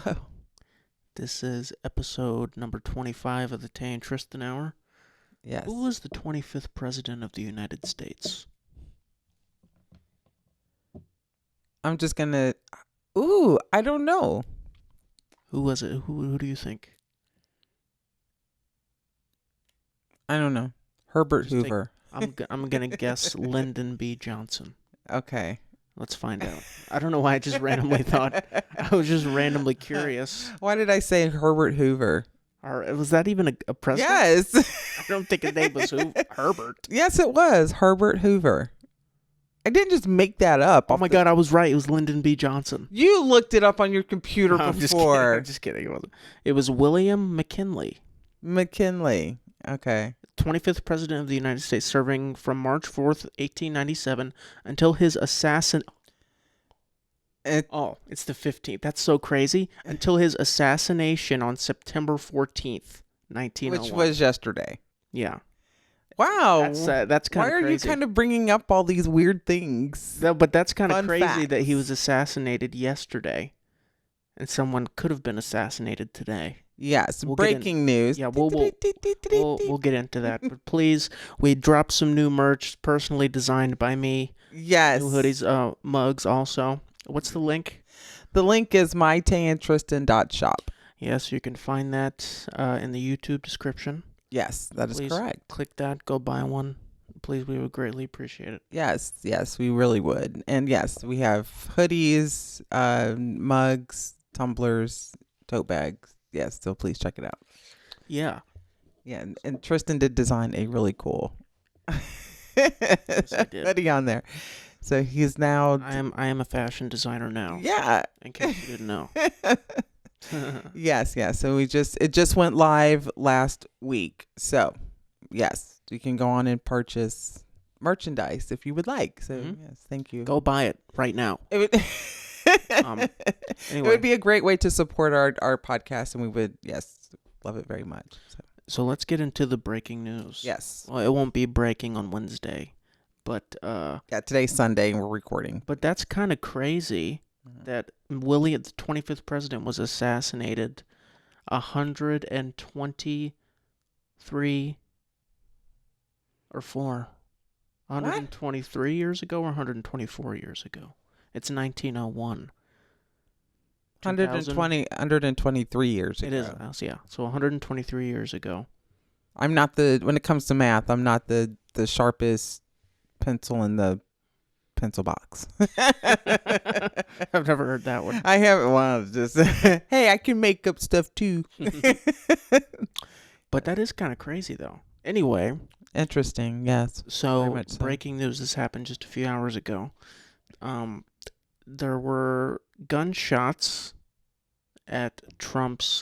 Hello. This is episode number 25 of the Tay and Tristan Hour. Yes. Who was the 25th president of the United States? I'm just going to... I don't know. Who was it? Who do you think? I don't know. Herbert Just Hoover. I'm going to guess Lyndon B. Johnson. Okay. Let's find out. I don't know why I just randomly thought. I was just randomly curious. Why did I say Herbert Hoover? Was that even a president? Yes. I don't think his name was Herbert. Yes, it was Herbert Hoover. I didn't just make that up. Oh my God, I was right. It was Lyndon B. Johnson. You looked it up on your computer before. I'm just kidding. It was William McKinley. McKinley. Okay. 25th president of the United States, serving from March 4th, 1897 until his assassin... it's the 15th. That's so crazy. Until his assassination on September 14th, 1901. Which was yesterday. Yeah. Wow. That's kind of crazy. Why are you kind of bringing up all these weird things? No, but that's kind of crazy facts. that he was assassinated yesterday. And someone could have been assassinated today. Yes, breaking news. Yeah, we'll get into that. But please, we dropped some new merch personally designed by me. Yes. New hoodies, mugs also. What's the link? The link is mytayandtristan.shop. Yes, you can find that in the YouTube description. Yes, that is correct. Click that, go buy one. Please, we would greatly appreciate it. Yes, we really would. And yes, we have hoodies, mugs, tumblers, tote bags. Yes, so please check it out. Yeah. Yeah, and Tristan did design a really cool Yes, I did. hoodie on there. So he's now... I am a fashion designer now. Yeah. In case you didn't know. Yes. So it just went live last week. So yes, you can go on and purchase merchandise if you would like. So yes, thank you. Go buy it right now. It would, Anyway. It would be a great way to support our podcast, and we would love it very much. So let's get into the breaking news. Yes. Well, it won't be breaking on Wednesday, but today's Sunday and we're recording. But that's kind of crazy that William, the 25th president, was assassinated 123 or 123 years ago or 124 years ago. It's 1901. 123 years ago. It is, yeah. So 123 years ago. When it comes to math, I'm not the sharpest pencil in the pencil box. I've never heard that one. I haven't. Well, just hey, I can make up stuff too. But that is kind of crazy, though. Anyway. Interesting, yes. So, breaking news. This happened just a few hours ago. There were gunshots at Trump's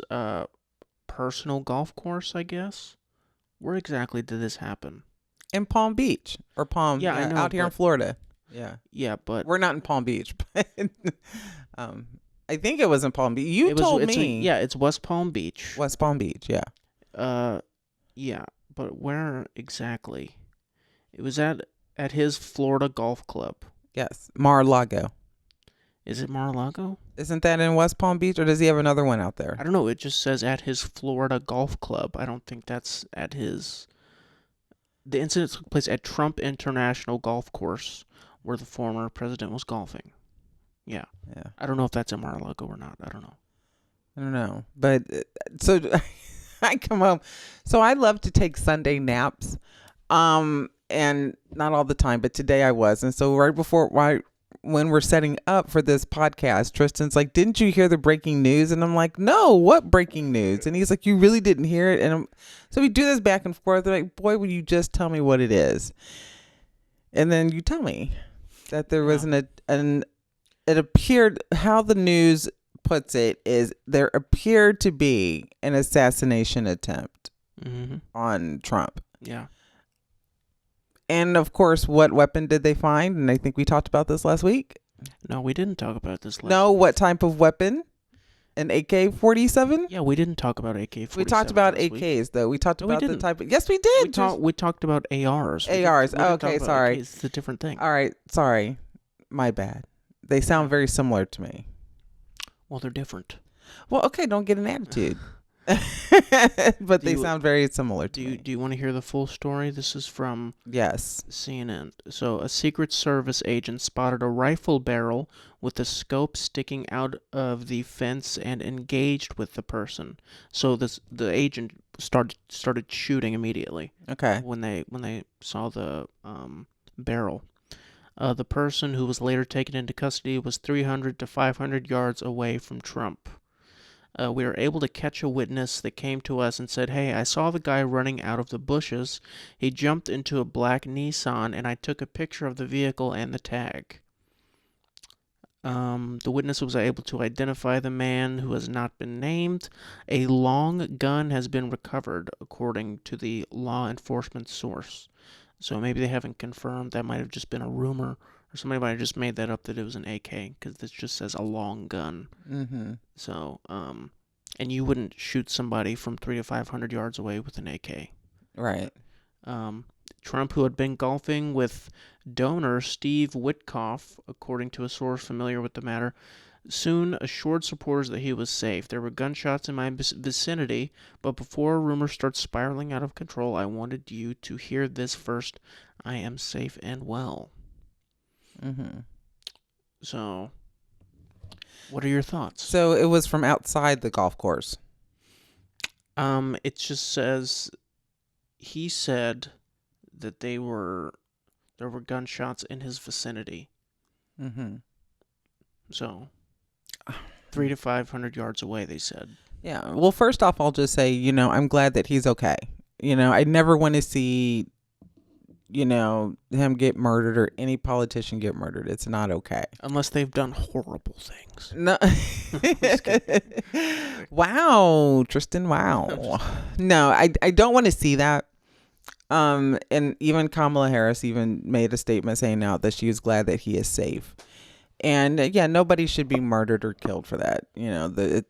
personal golf course, I guess. Where exactly did this happen? In Palm Beach. Or Palm, I know, out here in Florida. Yeah, but... We're not in Palm Beach. But I think it was in Palm Beach. You told me. It's West Palm Beach. West Palm Beach, yeah. Yeah, but where exactly? It was at his Florida golf club. Yes, Mar-a-Lago. Is it Mar-a-Lago? Isn't that in West Palm Beach, or does he have another one out there? I don't know. It just says at his Florida golf club. I don't think that's at his... The incident took place at Trump International Golf Course, where the former president was golfing. Yeah. I don't know if that's in Mar-a-Lago or not. I don't know. But, so, I come home. So, I love to take Sunday naps. And not all the time, but today I was. And so, when we're setting up for this podcast, Tristan's like, didn't you hear the breaking news? And I'm like, no, what breaking news? And he's like, you really didn't hear it? And so we do this back and forth. They're like, boy, will you just tell me what it is? And then you tell me that there was it appeared, how the news puts it is there appeared to be an assassination attempt on Trump. Yeah. And, of course, what weapon did they find? And I think we talked about this last week. No, we didn't talk about this last week. No, what type of weapon? An AK-47? Yeah, we didn't talk about AK-47. We talked about AKs, though. We talked about the type of... Yes, we did. We talked about ARs. ARs. Okay, sorry. It's a different thing. All right, sorry. My bad. They sound very similar to me. Well, they're different. Well, okay, don't get an attitude. But Do they you sound very similar do to you me. do you want to hear the full story? This is from Yes. CNN. So, a Secret Service agent spotted a rifle barrel with a scope sticking out of the fence and engaged with the person. So the agent started shooting immediately Okay. when they saw the barrel. The person who was later taken into custody was 300 to 500 yards away from Trump. We were able to catch a witness that came to us and said, "Hey, I saw the guy running out of the bushes. He jumped into a black Nissan, and I took a picture of the vehicle and the tag." The witness was able to identify the man who has not been named. A long gun has been recovered, according to the law enforcement source. So maybe they haven't confirmed. That might have just been a rumor, or somebody might have just made that up that it was an AK, because this just says a long gun. Mm-hmm. So, and you wouldn't shoot somebody from 300 to 500 yards away with an AK. Right. Um, Trump, who had been golfing with donor Steve Witkoff, according to a source familiar with the matter, soon assured supporters that he was safe. There were gunshots in my vicinity, but before rumors start spiraling out of control, I wanted you to hear this first. I am safe and well. Mm-hmm. So, what are your thoughts? So it was from outside the golf course. It just says he said that there were gunshots in his vicinity. Mm-hmm. So 300 to 500 yards away, they said. Yeah. Well, first off, I'll just say, I'm glad that he's okay. I never want to see, him get murdered or any politician get murdered. It's not okay. Unless they've done horrible things. No. Wow, Tristan. Wow. No, I don't want to see that. And even Kamala Harris even made a statement saying now that she is glad that he is safe. And yeah, nobody should be murdered or killed for that.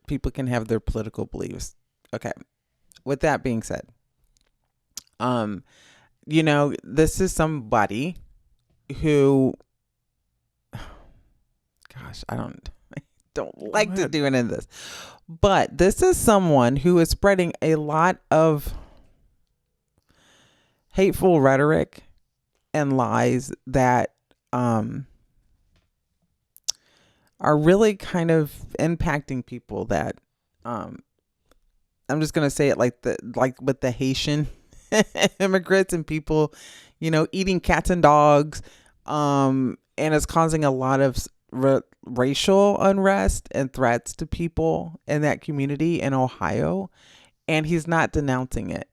People can have their political beliefs. Okay. With that being said, this is somebody who, gosh, I don't like to do any of this, but this is someone who is spreading a lot of hateful rhetoric and lies that are really kind of impacting people that I'm just gonna say it like with the Haitian immigrants and people, eating cats and dogs, and it's causing a lot of racial unrest and threats to people in that community in Ohio, and he's not denouncing it.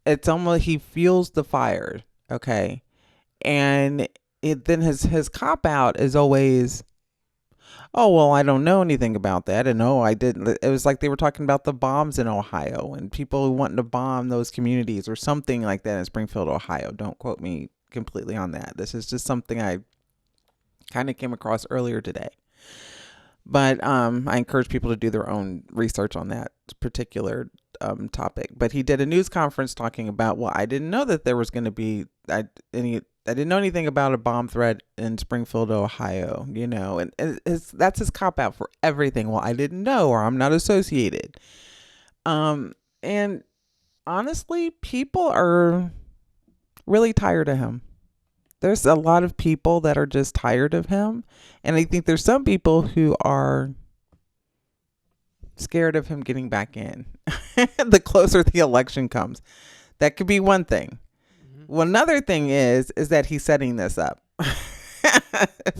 It's almost he fuels the fire, okay, and then his cop out is always, "Oh, well, I don't know anything about that." And no, I didn't. It was like they were talking about the bombs in Ohio and people wanting to bomb those communities or something like that in Springfield, Ohio. Don't quote me completely on that. This is just something I kind of came across earlier today. But I encourage people to do their own research on that particular topic. But he did a news conference talking about, well, I didn't know that there was going to be I didn't know anything about a bomb threat in Springfield, Ohio, and that's his cop out for everything. Well, I didn't know, or I'm not associated. And honestly, people are really tired of him. There's a lot of people that are just tired of him. And I think there's some people who are scared of him getting back in the closer the election comes. That could be one thing. Well, another thing is that he's setting this up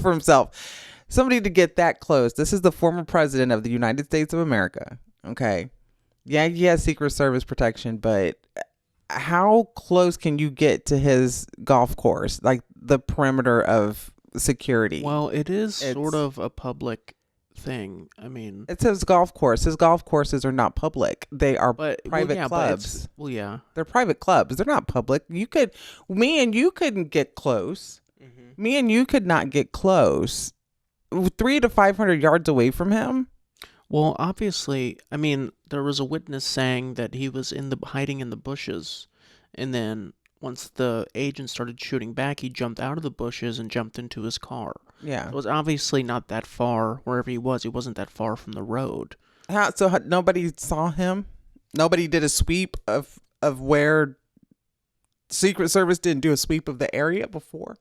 for himself. Somebody to get that close. This is the former president of the United States of America. Okay. Yeah, he has Secret Service protection, but how close can you get to his golf course? Like the perimeter of security. Well, it's sort of a public thing. I mean, it's his golf course. His golf courses are not public. They are private clubs. They're private clubs. They're not public. Me and you couldn't get close. Mm-hmm. Me and you could not get close. 300 to 500 yards away from him. Well, obviously, I mean, there was a witness saying that he was hiding in the bushes, and then once the agent started shooting back, he jumped out of the bushes and jumped into his car. Yeah. It was obviously not that far wherever he was. He wasn't that far from the road. Nobody saw him? Nobody did a sweep of where Secret Service didn't do a sweep of the area before?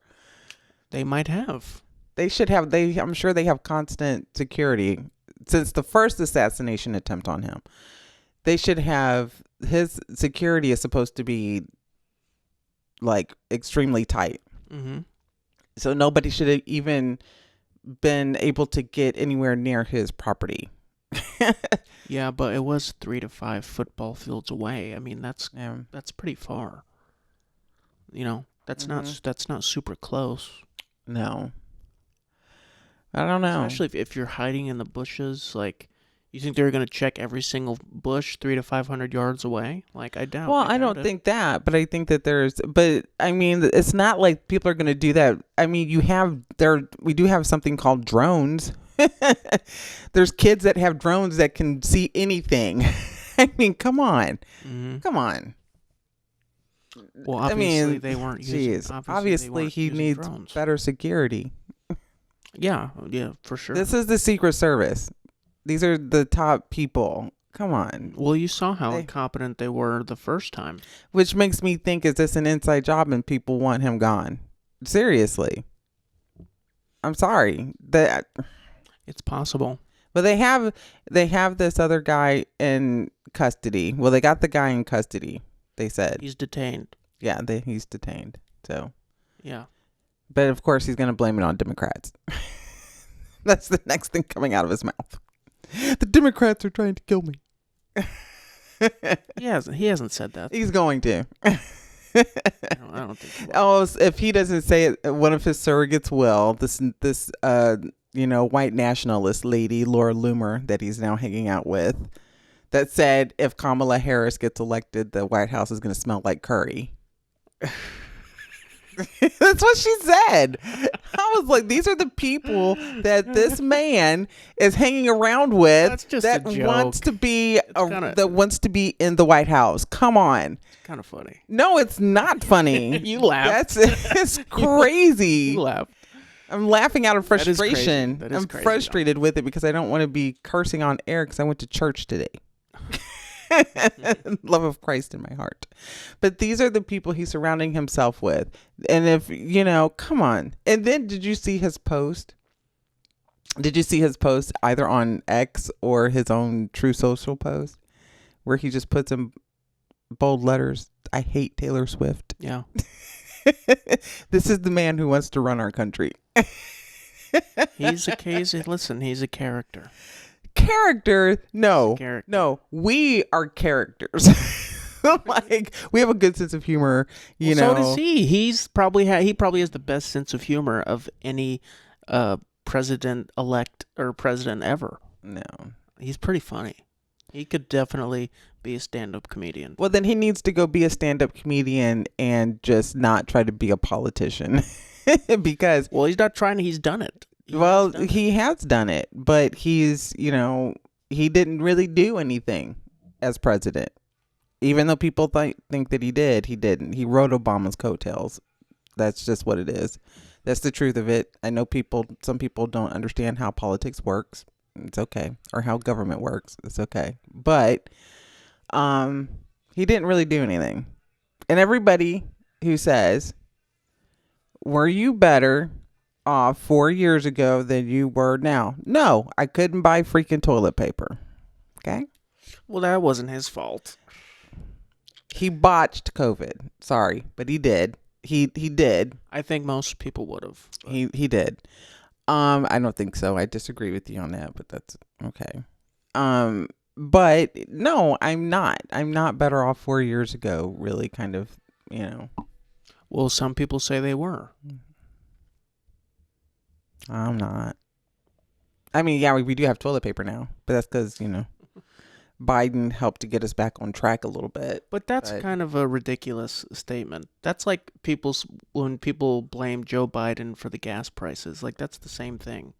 They might have. They should have. I'm sure they have constant security since the first assassination attempt on him. They should have. His security is supposed to be like extremely tight. Mm-hmm. So nobody should have even been able to get anywhere near his property. Yeah, but it was 3 to 5 football fields away. I mean, that's Yeah. pretty far. You know, that's Mhm. not super close. No. I don't know. Especially if you're hiding in the bushes, like, you think they're gonna check every single bush 300 to 500 yards away? Like, I doubt. Well, I doubt don't it. think that, but I think that but I mean, it's not like people are going to do that. I mean, we do have something called drones. There's kids that have drones that can see anything. I mean, come on. Mm-hmm. Come on. Well, I obviously mean, they weren't using. geez, Obviously, they obviously weren't he using needs drones. better security. Yeah, for sure. This is the Secret Service. These are the top people. Come on. Well, you saw how incompetent they were the first time. Which makes me think, is this an inside job and people want him gone? Seriously. I'm sorry. It's possible. But they have this other guy in custody. Well, they got the guy in custody, they said. He's detained. Yeah, he's detained. So, yeah. But of course he's going to blame it on Democrats. That's the next thing coming out of his mouth. The Democrats are trying to kill me. He hasn't said that. He's going to. I don't think he will. Oh, if he doesn't say it, one of his surrogates will. This white nationalist lady, Laura Loomer, that he's now hanging out with, that said if Kamala Harris gets elected, the White House is going to smell like curry. That's what she said. I was like, these are the people that this man is hanging around with. That's just that a joke. wants to be that wants to be in the White House. Come on. It's kind of funny. No, it's not funny. You laughed. It's crazy. You laughed. I'm laughing out of That is crazy. frustration. That is I'm crazy, frustrated with it because I don't want to be cursing on air because I went to church today. Love of Christ in my heart. But these are the people he's surrounding himself with. And if, come on. And then did you see his post? Did you see his post either on X or his own True Social post where he just puts in bold letters, I hate Taylor Swift? Yeah. This is the man who wants to run our country. He's a case. Listen, he's a character. Character? No. Character. No. We are characters. Like, we have a good sense of humor, you know. So does he. He probably has the best sense of humor of any president-elect or president ever. No. He's pretty funny. He could definitely be a stand-up comedian. Well, then he needs to go be a stand-up comedian and just not try to be a politician. Because... Well, he's not trying. He's done it. He has done it. But he's, he didn't really do anything as president. Even though people think that he did, he didn't. He rode Obama's coattails. That's just what it is. That's the truth of it. I know some people don't understand how politics works. It's okay. Or how government works. It's okay. But he didn't really do anything. And everybody who says, were you better off 4 years ago than you were now? No, I couldn't buy freaking toilet paper. Okay? Well, that wasn't his fault. He botched COVID. Sorry, but he did. He did. I think most people would have. He did. I don't think so. I disagree with you on that, but that's okay. But no, I'm not. I'm not better off 4 years ago, really, kind of, Well, some people say they were. I'm not. I mean, yeah, we do have toilet paper now, but that's because, Biden helped to get us back on track a little bit. But that's kind of a ridiculous statement. That's like when people blame Joe Biden for the gas prices. Like, that's the same thing.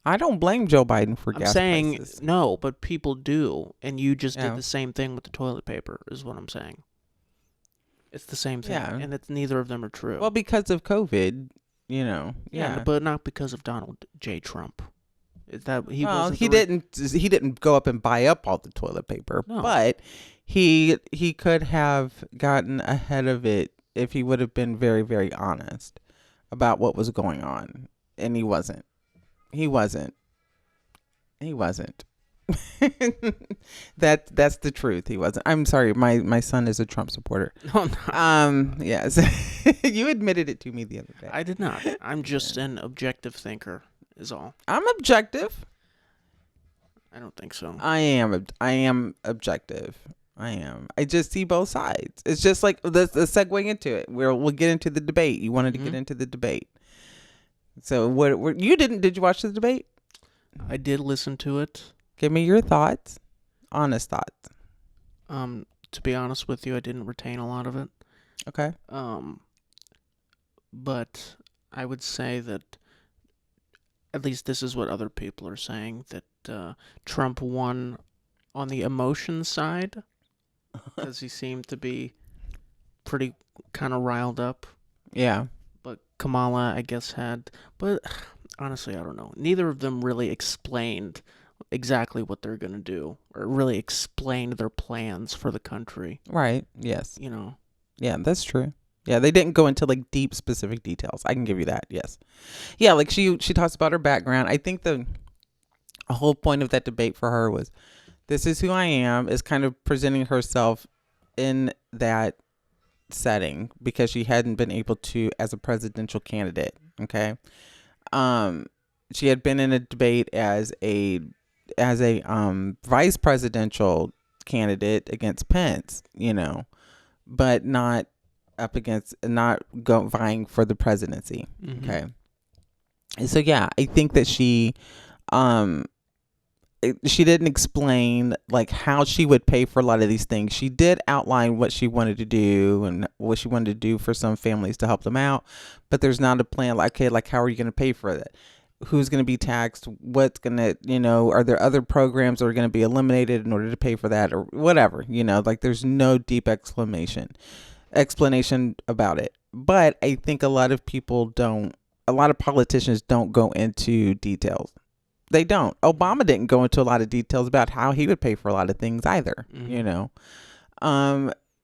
I don't blame Joe Biden for gas prices. I'm saying no, but people do. And you just did the same thing with the toilet paper, is what I'm saying. It's the same thing. Yeah. And neither of them are true. Well, because of COVID, Yeah. But not because of Donald J. Trump. Is that he Well, wasn't? he didn't go up and buy up all the toilet paper, No. but he could have gotten ahead of it if he would have been very, very honest about what was going on, and he wasn't. He wasn't. He wasn't. That's the truth. He wasn't. I'm sorry. My son is a Trump supporter. No, no. Yes. You admitted it to me the other day. I did not. I'm just an objective thinker. Is all. I'm objective. I don't think so. I am objective. I am. I just see both sides. It's just like the segueing into it. We'll get into the debate. You wanted to get into the debate. So what you didn't? Did you watch the debate? I did listen to it. Give me your thoughts. Honest thoughts. To be honest with you, I didn't retain a lot of it. Okay. But I would say that at least this is what other people are saying, that Trump won on the emotion side because he seemed to be pretty kind of riled up. Yeah. But Kamala, I guess, but honestly, I don't know. Neither of them really explained exactly what they're going to do or really explained their plans for the country. Right. Yes. You know. Yeah, that's true. Yeah, they didn't go into like deep specific details. I can give you that. Yes. Yeah, like she talks about her background. I think the whole point of that debate for her was, this is who I am, is kind of presenting herself in that setting because she hadn't been able to as a presidential candidate. Okay. She had been in a debate as a vice presidential candidate against Pence, but not vying for the presidency. Mm-hmm. Okay. And so yeah, I think that she didn't explain like how she would pay for a lot of these things. She did outline what she wanted to do and what she wanted to do for some families to help them out, but there's not a plan like, okay, like how are you going to pay for that? Who's going to be taxed? What's going to, are there other programs that are going to be eliminated in order to pay for that or whatever, like there's no deep explanation about it. But I think a lot of politicians don't go into details. They don't. Obama didn't go into a lot of details about how he would pay for a lot of things either,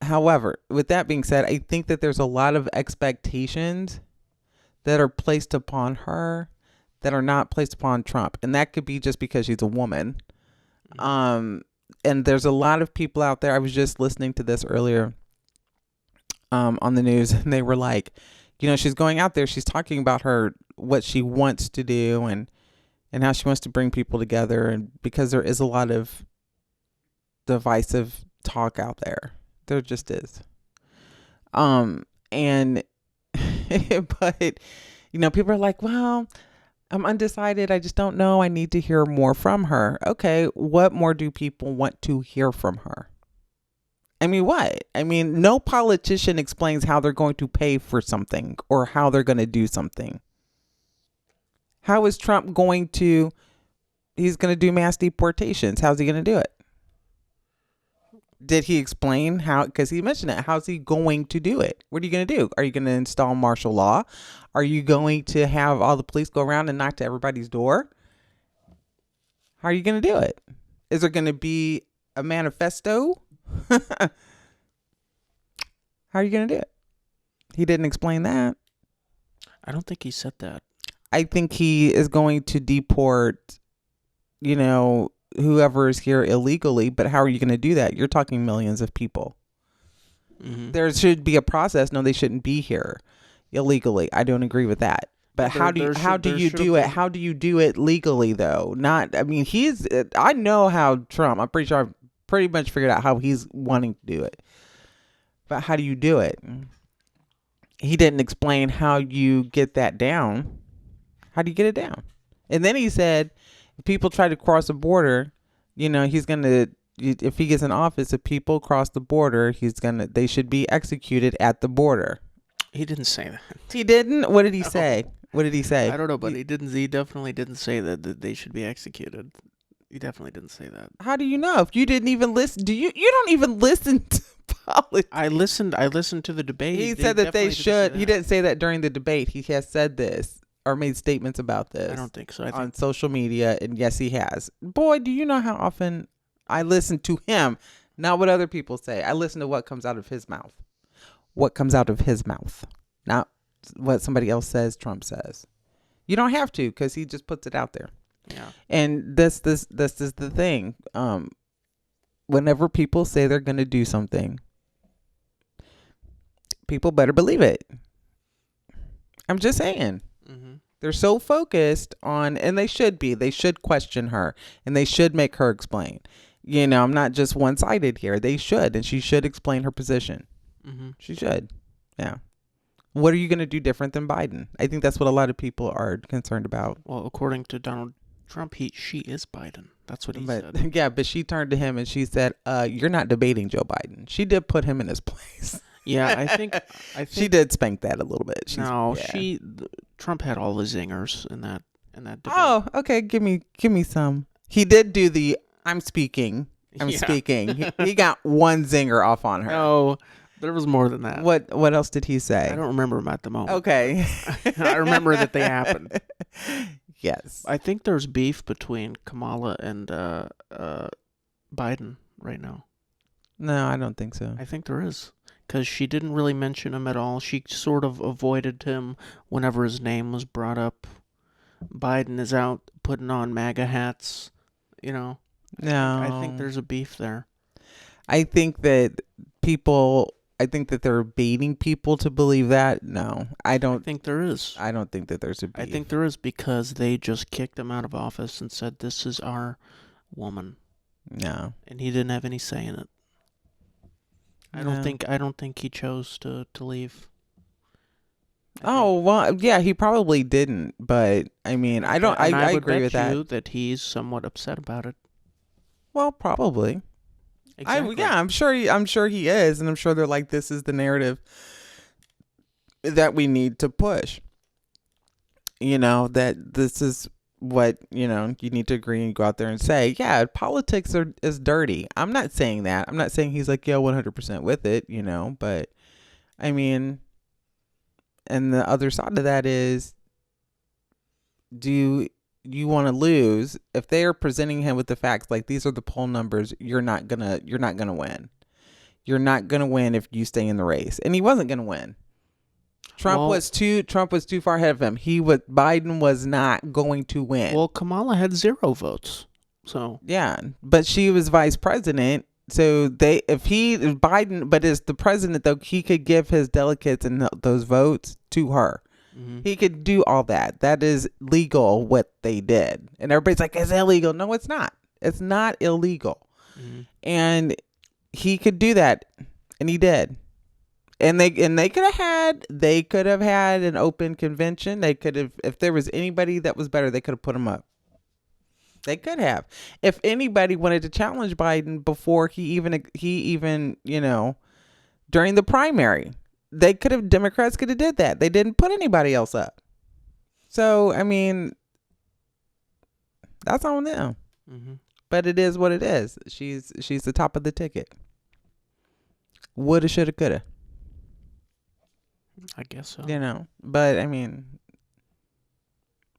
However, with that being said, I think that there's a lot of expectations that are placed upon her that are not placed upon Trump. And that could be just because she's a woman. And there's a lot of people out there. I was just listening to this earlier on the news, and they were like, she's going out there. She's talking about what she wants to do and how she wants to bring people together. And because there is a lot of divisive talk out there. There just is. And, but, people are like, well, I'm undecided. I just don't know. I need to hear more from her. Okay. What more do people want to hear from her? I mean, what? I mean, no politician explains how they're going to pay for something or how they're going to do something. How is Trump he's going to do mass deportations. How's he going to do it? Did he explain how? Because he mentioned it. How's he going to do it? What are you going to do? Are you going to install martial law? Are you going to have all the police go around and knock to everybody's door? How are you going to do it? Is there going to be a manifesto? How are you going to do it? He didn't explain that. I don't think he said that. I think he is going to deport, whoever is here illegally. But how are you going to do that? You're talking millions of people. Mm-hmm. There should be a process. No, they shouldn't be here illegally. I don't agree with that. But how do you do it? How do you do it legally though? I know how Trump, I'm pretty sure I've pretty much figured out how he's wanting to do it. But how do you do it? He didn't explain how you get that down. How do you get it down? And then he said, if people try to cross the border, he's going to, if he gets in office, if people cross the border, they should be executed at the border. He didn't say that. He didn't? What did he say? What did he say? I don't know, but he definitely didn't say that they should be executed. He definitely didn't say that. How do you know? If you didn't even listen, you don't even listen to politics. I listened to the debate. He said that they should. He didn't say that during the debate. He has said this. or made statements about I this don't think so. I on think social media, and yes, he has. Boy, do you know how often I listen to him, not what other people say. I listen to what comes out of his mouth. What comes out of his mouth, not what somebody else says, Trump says. You don't have to, because he just puts it out there. yeah. And this is the thing. Whenever people say they're going to do something, people better believe it. I'm just saying. Mm-hmm. They're so focused on, and they should be. They should question her, and they should make her explain. You know, I'm not just one-sided here. They should, and she should explain her position. Mm-hmm. She should. Yeah. What are you going to do different than Biden? I think that's what a lot of people are concerned about. Well, according to Donald Trump, she is Biden. That's what he But said. yeah, but she turned to him and she said, "You're not debating Joe Biden." She did put him in his place. Yeah, I think She did spank that a little bit. no, yeah. Trump had all the zingers in that debate. Oh, okay. Give me some. He did do the I'm speaking. I'm Yeah. speaking. He got one zinger off on her. No, there was more than that. What else did he say? I don't remember them at the moment. Okay. I remember that they happened. Yes. I think there's beef between Kamala and Biden right now. No, I don't think so. I think there is. Because she didn't really mention him at all. She sort of avoided him whenever his name was brought up. Biden is out putting on MAGA hats, you know. No. I think there's a beef there. I think that they're baiting people to believe that. No, I I don't. think there is. I don't think that there's a beef. I think there is because they just kicked him out of office and said, "This is our woman," No. and he didn't have any say in it. I don't think he chose to leave. Oh well, yeah, he probably didn't. But I mean, I don't. And I would agree bet with that. you that he's somewhat upset about it. Well, probably. Exactly. Yeah, I'm sure. I'm sure he is, and I'm sure they're like, this is the narrative that we need to push. You know, that this is what, you need to agree and go out there and say, yeah, politics is dirty. I'm not saying that. I'm not saying he's like, yeah, 100% with it, but I mean, and the other side of that is, do you want to lose? If they are presenting him with the facts, like, these are the poll numbers, you're not gonna win. You're not gonna win if you stay in the race. And he wasn't gonna win. Trump was too far ahead of him. Biden was not going to win. Well, Kamala had 0 votes. So yeah, but she was vice president. So Biden, but as the president though, he could give his delegates and those votes to her. mm-hmm. He could do all that. That is legal what they did. And everybody's like, it's illegal. No, it's not. It's not illegal. Mm-hmm. And he could do that, and he did. And they could have had an open convention. They could have, if there was anybody that was better, they could have put him up. They could have. If anybody wanted to challenge Biden before he even during the primary, Democrats could have did that. They didn't put anybody else up. So, I mean, that's on them. Mm-hmm. But it is what it is. She's the top of the ticket. Woulda, shoulda, coulda. I guess so. But I mean,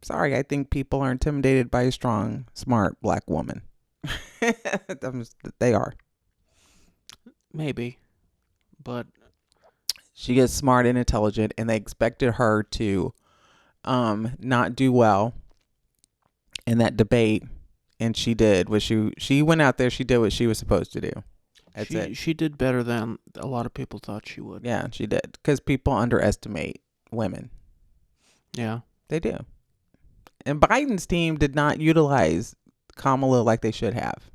sorry, I think people are intimidated by a strong, smart black woman. They are. Maybe. But she is smart and intelligent, and they expected her to not do well in that debate, and she did what she went out there, she did what she was supposed to do. That's it. She did better than a lot of people thought she would. Yeah, she did, because people underestimate women. Yeah. They do. And Biden's team did not utilize Kamala like they should have.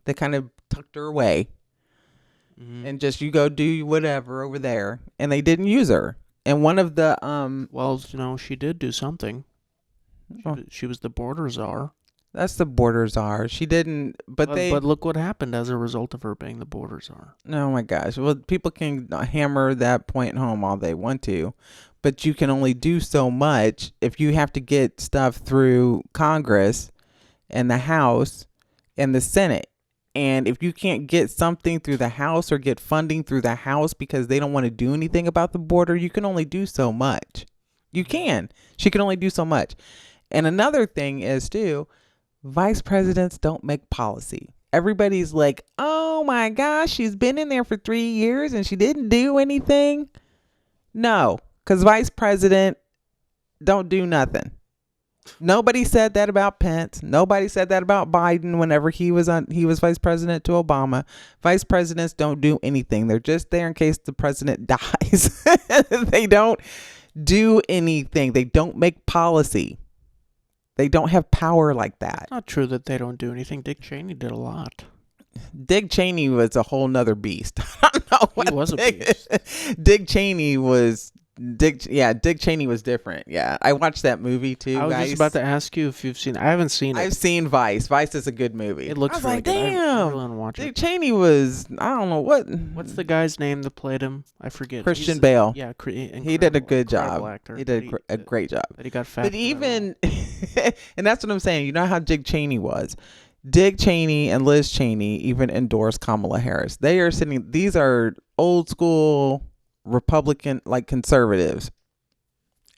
They kind of tucked her away. Mm-hmm. And just, you go do whatever over there. And they didn't use her. And one of the Well, she did do something. She was the border czar. That's the border czar. She didn't, but look what happened as a result of her being the border czar. Oh my gosh. Well, people can hammer that point home all they want to, but you can only do so much if you have to get stuff through Congress and the House and the Senate. And if you can't get something through the House or get funding through the House because they don't want to do anything about the border, you can only do so much. You can. She can only do so much. And another thing is too, vice presidents don't make policy. Everybody's like, oh my gosh, she's been in there for 3 years and she didn't do anything. No, because vice president don't do nothing. Nobody said that about Pence. Nobody said that about Biden whenever he was vice president to Obama. Vice presidents don't do anything. They're just there in case the president dies. They don't do anything. They don't make policy. They don't have power like that. It's not true that they don't do anything. Dick Cheney did a lot. Dick Cheney was a whole nother beast. I don't know what He was a beast. Dick Cheney was Dick Cheney was different. Yeah. I watched that movie too. I was Vice. just about to ask you if you've seen. I haven't seen it. I've seen Vice. Vice is a good movie. It looks I was really like, good. I damn. really want to watch Dick it. Cheney was, I don't know what. What's the guy's name that played him? I forget. Christian Bale. Yeah, He did a good job. Actor. He did a great job. That he got fat. But even, and that's what I'm saying. You know how Dick Cheney was. Dick Cheney and Liz Cheney even endorsed Kamala Harris. They are sitting. These are old school Republican, like conservatives,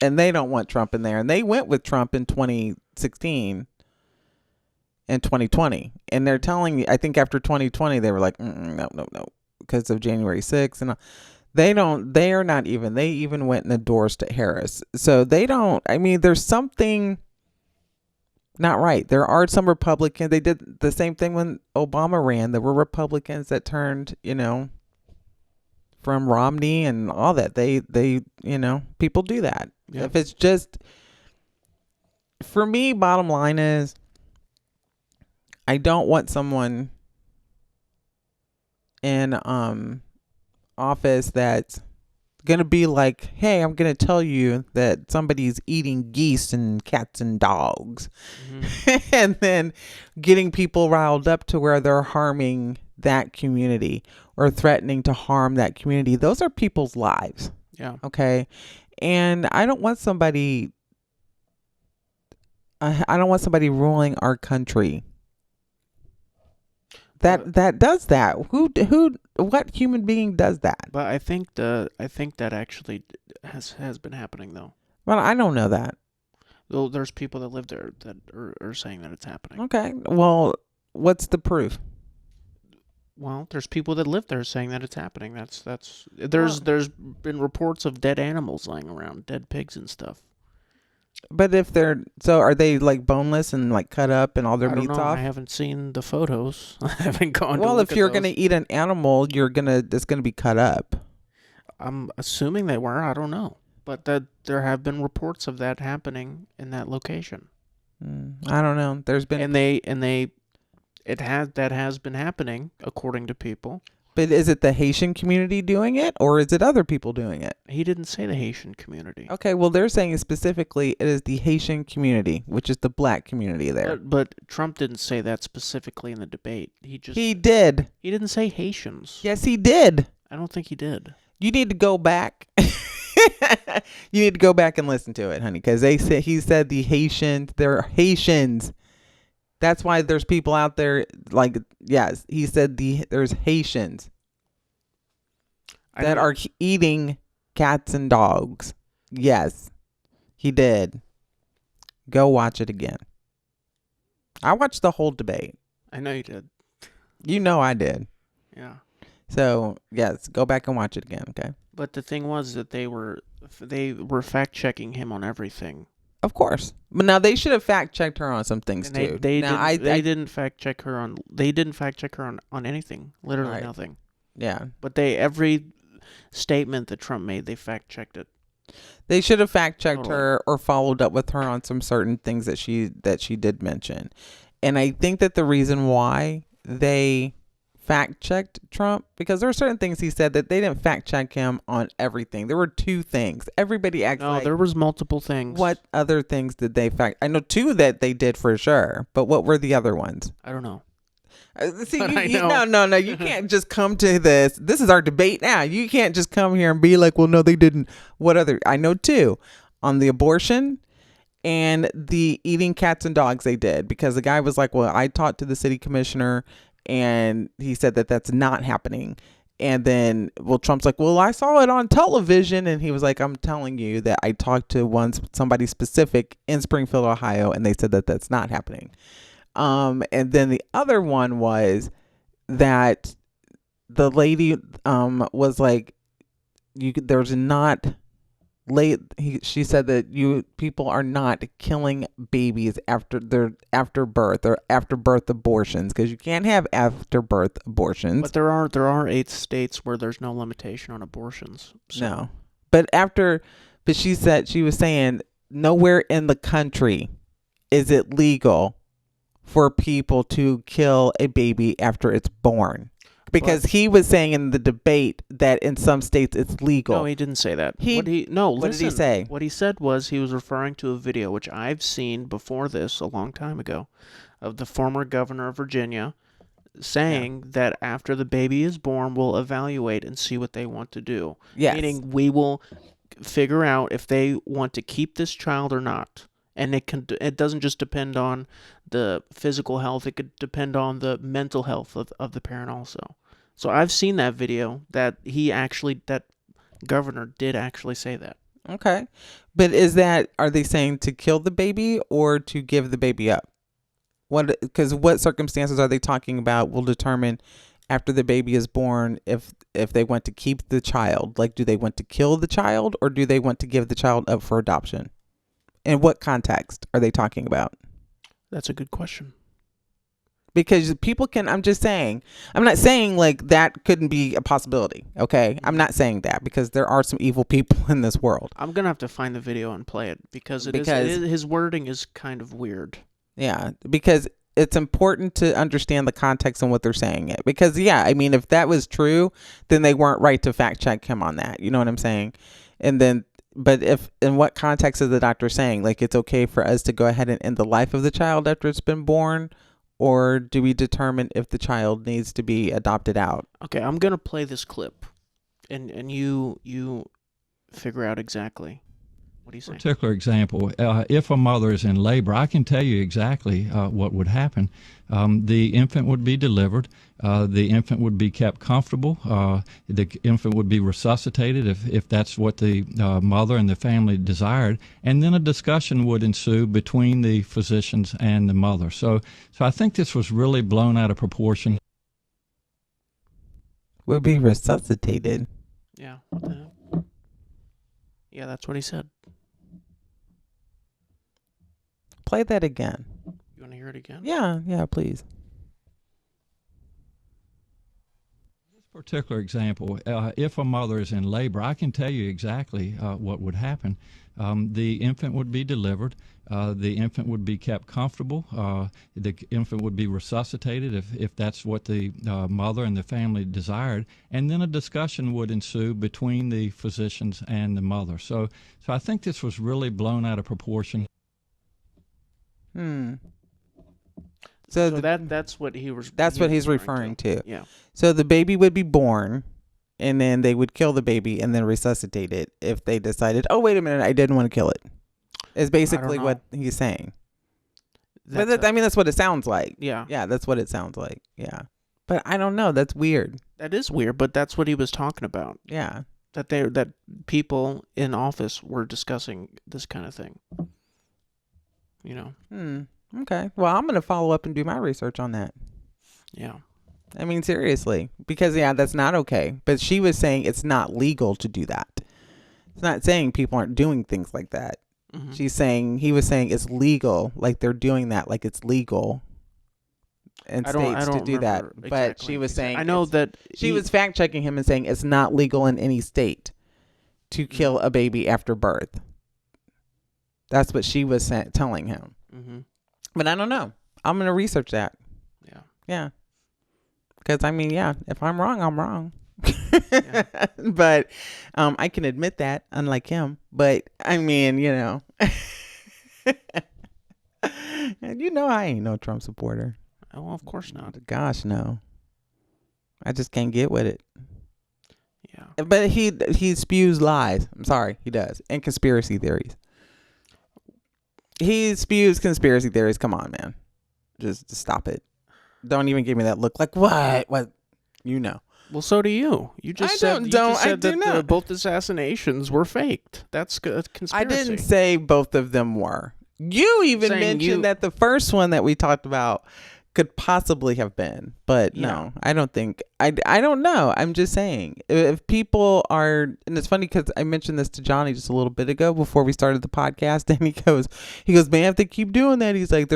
and they don't want Trump in there. And they went with Trump in 2016 and 2020. And they're telling me, I think after 2020, they were like, no, because of January 6th. And they are not even, they even went and endorsed Harris. So they don't, I mean, there's something not right. There are some Republicans. They did the same thing when Obama ran. There were Republicans that turned, from Romney and all that. They people do that. Yeah. If it's just, for me, bottom line is, I don't want someone in office that's gonna be like, hey, I'm gonna tell you that somebody's eating geese and cats and dogs, and then getting people riled up to where they're harming that community or threatening to harm that community. Those are people's lives. Yeah. Okay. And I don't want somebody ruling our country that does that. What human being does that? But I think that actually has been happening though. Well, I don't know that. Though there's people that live there that are saying that it's happening. Okay. Well, what's the proof? Well, there's people that live there saying that it's happening. There's been reports of dead animals lying around, dead pigs and stuff. But are they like boneless and like cut up and all their meat's off? I haven't seen the photos. I haven't gone. Well, to look if you're at gonna those. eat an animal, it's gonna be cut up. I'm assuming they were. I don't know, but that there have been reports of that happening in that location. I don't know. There's been that has been happening according to people. But is it the Haitian community doing it, or is it other people doing it? He didn't say the Haitian community. Okay, well, they're saying specifically it is the Haitian community, which is the black community there. But Trump didn't say that specifically in the debate. He did. He didn't say Haitians. Yes, he did. I don't think he did. You need to go back. You need to go back and listen to it, honey, because he said the Haitians. They're Haitians. That's why there's people out there like, yes, he said there's Haitians that are eating cats and dogs. Yes, he did. Go watch it again. I watched the whole debate. I know you did. You know I did. Yeah. So, yes, go back and watch it again, okay? But the thing was that they were fact-checking him on everything. Of course. But now they should have fact-checked her on some things, too. They didn't fact-check her on anything. Literally nothing. Yeah. But every statement that Trump made, they fact-checked it. They should have fact-checked her or followed up with her on some certain things that she did mention. And I think that the reason why they fact-checked Trump, because there are certain things he said that they didn't fact-check him on everything. There were two things. Everybody acts like... No, there was multiple things. What other things did they fact... I know two that they did for sure, but what were the other ones? I don't know. See, no. You can't just come to this. This is our debate now. You can't just come here and be like, well, no, they didn't. What other? I know two. On the abortion and the eating cats and dogs, they did. Because the guy was like, well, I talked to the city commissioner and he said that that's not happening. And then, well, Trump's like, well, I saw it on television. And he was like, I'm telling you that I talked to somebody specific in Springfield, Ohio, and they said that that's not happening. And then the other one was that the lady was like, there's not she said that people are not killing babies after birth or after birth abortions, because you can't have after birth abortions. But there are 8 states where there's no limitation on abortions. So. No, but she said, she was saying nowhere in the country is it legal for people to kill a baby after it's born. Because he was saying in the debate that in some states it's legal. No, he didn't say that. What did he say? What he said was he was referring to a video, which I've seen before this a long time ago, of the former governor of Virginia saying that after the baby is born, we'll evaluate and see what they want to do. Yes. Meaning we will figure out if they want to keep this child or not. And it doesn't just depend on the physical health. It could depend on the mental health of the parent also. So I've seen that video that that governor did actually say that. Okay. But are they saying to kill the baby or to give the baby up? Because what circumstances are they talking about will determine after the baby is born if they want to keep the child. Like, do they want to kill the child or do they want to give the child up for adoption? In what context are they talking about? That's a good question. Because I'm not saying like that couldn't be a possibility. Okay. I'm not saying that, because there are some evil people in this world. I'm going to have to find the video and play it because his wording is kind of weird. Yeah. Because it's important to understand the context and what they're saying it. Because if that was true, then they weren't right to fact check him on that. You know what I'm saying? And then, but in what context is the doctor saying, like, it's okay for us to go ahead and end the life of the child after it's been born? Or do we determine if the child needs to be adopted out? Okay, I'm going to play this clip, and you figure out exactly what he's saying. Particular example, if a mother is in labor, I can tell you exactly what would happen. The infant would be delivered. The infant would be kept comfortable. The infant would be resuscitated if that's what the mother and the family desired. And then a discussion would ensue between the physicians and the mother. So I think this was really blown out of proportion. Would be resuscitated. Yeah. What the hell? Yeah, that's what he said. Play that again. You want to hear it again? Yeah, please. This particular example, if a mother is in labor, I can tell you exactly what would happen. The infant would be delivered. The infant would be kept comfortable. The infant would be resuscitated if that's what the mother and the family desired. And then a discussion would ensue between the physicians and the mother. So I think this was really blown out of proportion. So that's what he was. That's what he's referring to. Yeah. So the baby would be born, and then they would kill the baby and then resuscitate it if they decided, oh, wait a minute, I didn't want to kill it. Is basically what he's saying. That's what it sounds like. Yeah. Yeah, that's what it sounds like. Yeah. But I don't know. That's weird. That is weird, but that's what he was talking about. Yeah. That people in office were discussing this kind of thing. You know. Okay. Well, I'm going to follow up and do my research on that. Yeah. I mean, seriously, because that's not okay. But she was saying it's not legal to do that. It's not saying people aren't doing things like that. Mm-hmm. He was saying it's legal, like they're doing that, like it's legal in states to do that. Exactly. But she was saying, I know that she was fact checking him and saying it's not legal in any state to kill a baby after birth. That's what she was telling him. Mm-hmm. But I don't know. I'm going to research that. Yeah. Yeah. Because, if I'm wrong, I'm wrong. Yeah. But I can admit that, unlike him. But, and I ain't no Trump supporter. Oh, well, of course not. Gosh, no. I just can't get with it. Yeah. But he spews lies. I'm sorry, he does. And conspiracy theories. He spews conspiracy theories. Come on, man. Just stop it. Don't even give me that look like, what? Well, so do you. You just I said, don't- I said do that not. both assassinations were faked. That's a conspiracy. I didn't say both of them were. You even Saying mentioned that the first one that we talked about could possibly have been, but no, I don't think. I don't know. I'm just saying, if people are, and it's funny because I mentioned this to Johnny just a little bit ago before we started the podcast, and he goes, man, if they keep doing that, he's like,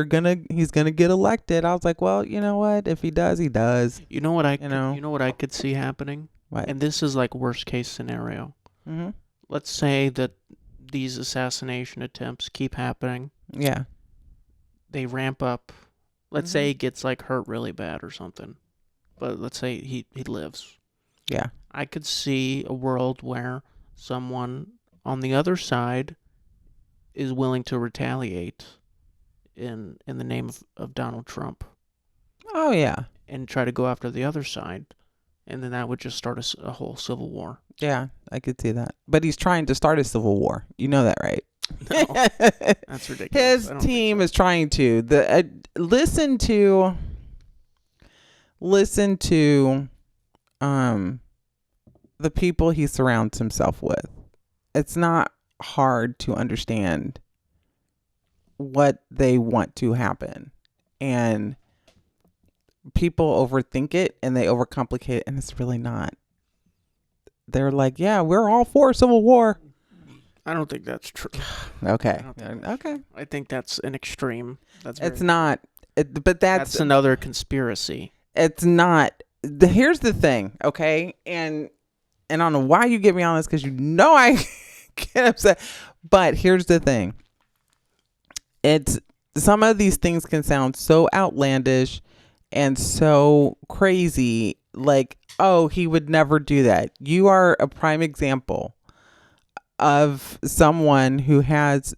he's gonna get elected. I was like, well, you know what? If he does, he does. You know what I could see happening? What? And this is like worst case scenario. Mm-hmm. Let's say that these assassination attempts keep happening. Yeah. They ramp up. Let's say he gets like hurt really bad or something. But let's say he lives. Yeah. I could see a world where someone on the other side is willing to retaliate in the name of Donald Trump Oh yeah. and try to go after the other side. And then that would just start a whole civil war. Yeah, I could see that. But he's trying to start a civil war. You know that, right? No, that's ridiculous. His team is trying to. Listen to the people he surrounds himself with. It's not hard to understand what they want to happen. And people overthink it and they overcomplicate it, and it's really not. They're like, yeah, we're all for civil war. I don't think that's true. Okay. Okay. I think that's an extreme. It's not. But that's another conspiracy. It's not. Here's the thing, okay? And I don't know why you get me on this, because you know I get upset. But here's the thing. It's some of these things can sound so outlandish and so crazy, like, oh, he would never do that. You are a prime example of someone who has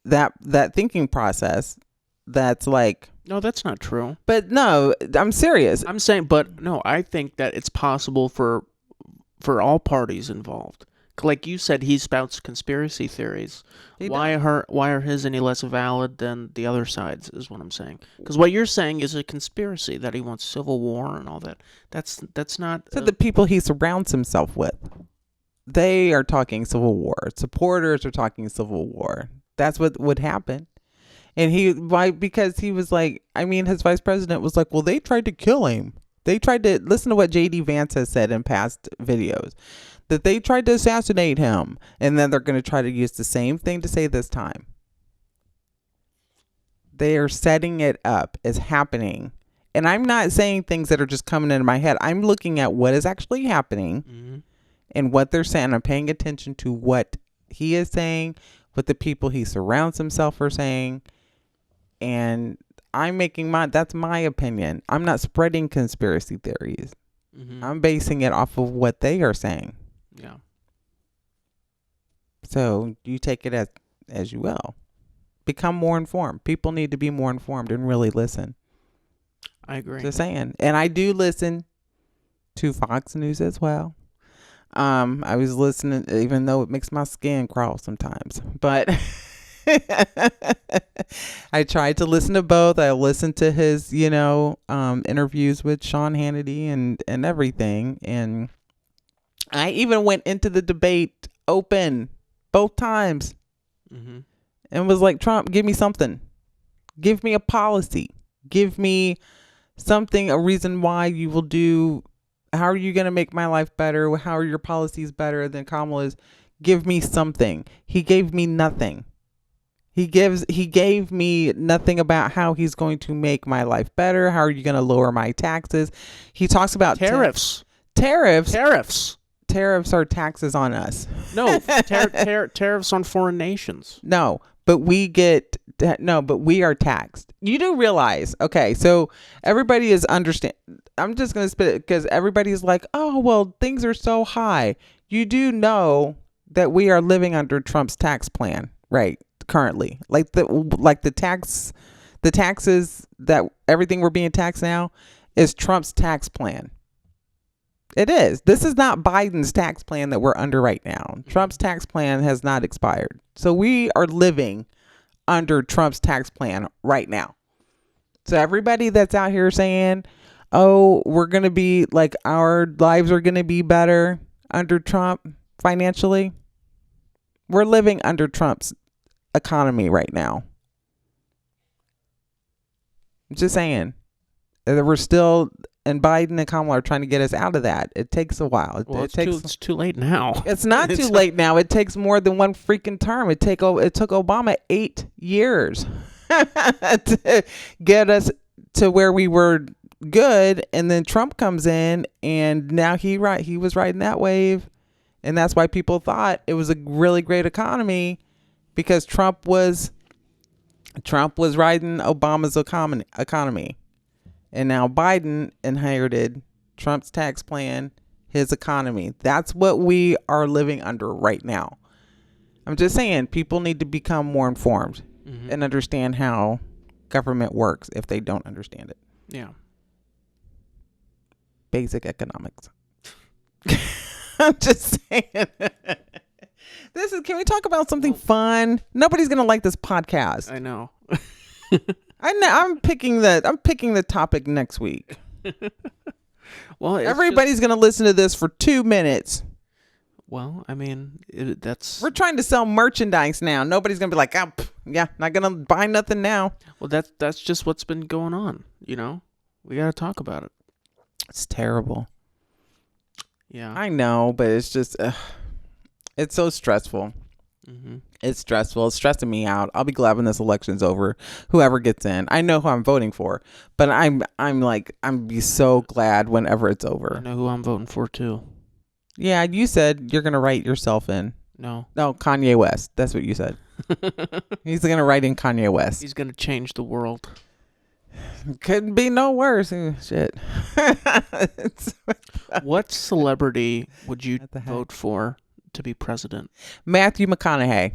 that thinking process that's like, no, that's not true. But no, I'm serious. I'm saying, but no, I think that it's possible for all parties involved. Like you said, he spouts conspiracy theories. Why are his any less valid than the other side's, is what I'm saying. Because what you're saying is a conspiracy, that he wants civil war and all that. That's not. So the people he surrounds himself with, they are talking civil war. Supporters are talking civil war. That's what would happen. And because he was like, I mean, his vice president was like, well, they tried to kill him. They tried to, listen to what J.D. Vance has said in past videos, that they tried to assassinate him. And then they're going to try to use the same thing to say this time. They are setting it up as happening. And I'm not saying things that are just coming into my head. I'm looking at what is actually happening and what they're saying. I'm paying attention to what he is saying, what the people he surrounds himself are saying. And I'm making that's my opinion. I'm not spreading conspiracy theories. I'm basing it off of what they are saying. Yeah. So you take it as you will. Become more informed. People need to be more informed and really listen. I agree. Just saying. And I do listen to Fox News as well. I was listening, even though it makes my skin crawl sometimes. But I tried to listen to both. I listened to his, interviews with Sean Hannity and everything. And I even went into the debate open both times and was like, Trump, give me something. Give me a policy. Give me something, a reason why you will do. How are you going to make my life better? How are your policies better than Kamala's? Give me something. He gave me nothing. He gave me nothing about how he's going to make my life better. How are you going to lower my taxes? He talks about tariffs. Tariffs are taxes on us. No, tariffs on foreign nations. No, but we are taxed. You do realize, okay, so everybody is I'm just going to spit it because everybody's like, oh, well, things are so high. You do know that we are living under Trump's tax plan, right? Currently, the taxes that everything we're being taxed now is Trump's tax plan. It is. This is not Biden's tax plan that we're under right now. Trump's tax plan has not expired. So we are living under Trump's tax plan right now. So everybody that's out here saying, oh, we're going to be like, our lives are going to be better under Trump financially. We're living under Trump's economy right now. Just saying. We're still, and Biden and Kamala are trying to get us out of that. It takes a while. Well, it takes. it's too late now. It's not too late now. It takes more than one freaking term. It took Obama 8 years to get us to where we were good, and then Trump comes in, and now he was riding that wave, and that's why people thought it was a really great economy, because Trump was riding Obama's economy. And now Biden inherited Trump's tax plan, his economy. That's what we are living under right now. I'm just saying, people need to become more informed and understand how government works if they don't understand it. Yeah. Basic economics. I'm just saying. Can we talk about something fun? Nobody's going to like this podcast. I know. I'm picking the topic next week. Well, everybody's going to listen to this for 2 minutes. Well, I mean, we're trying to sell merchandise now. Nobody's going to be like, yeah, not going to buy nothing now. Well, that's just what's been going on, you know? We got to talk about it. It's terrible. Yeah. I know, but it's just it's so stressful. Mm-hmm. It's stressful. It's stressing me out. I'll be glad when this election's over. Whoever gets in, I know who I'm voting for, but I'm be so glad whenever it's over. I know who I'm voting for too. Yeah, you said you're gonna write yourself in. No, Kanye West. That's what you said. He's gonna write in Kanye West. He's gonna change the world. Couldn't be no worse. Shit. What celebrity would you vote for to be president? Matthew McConaughey.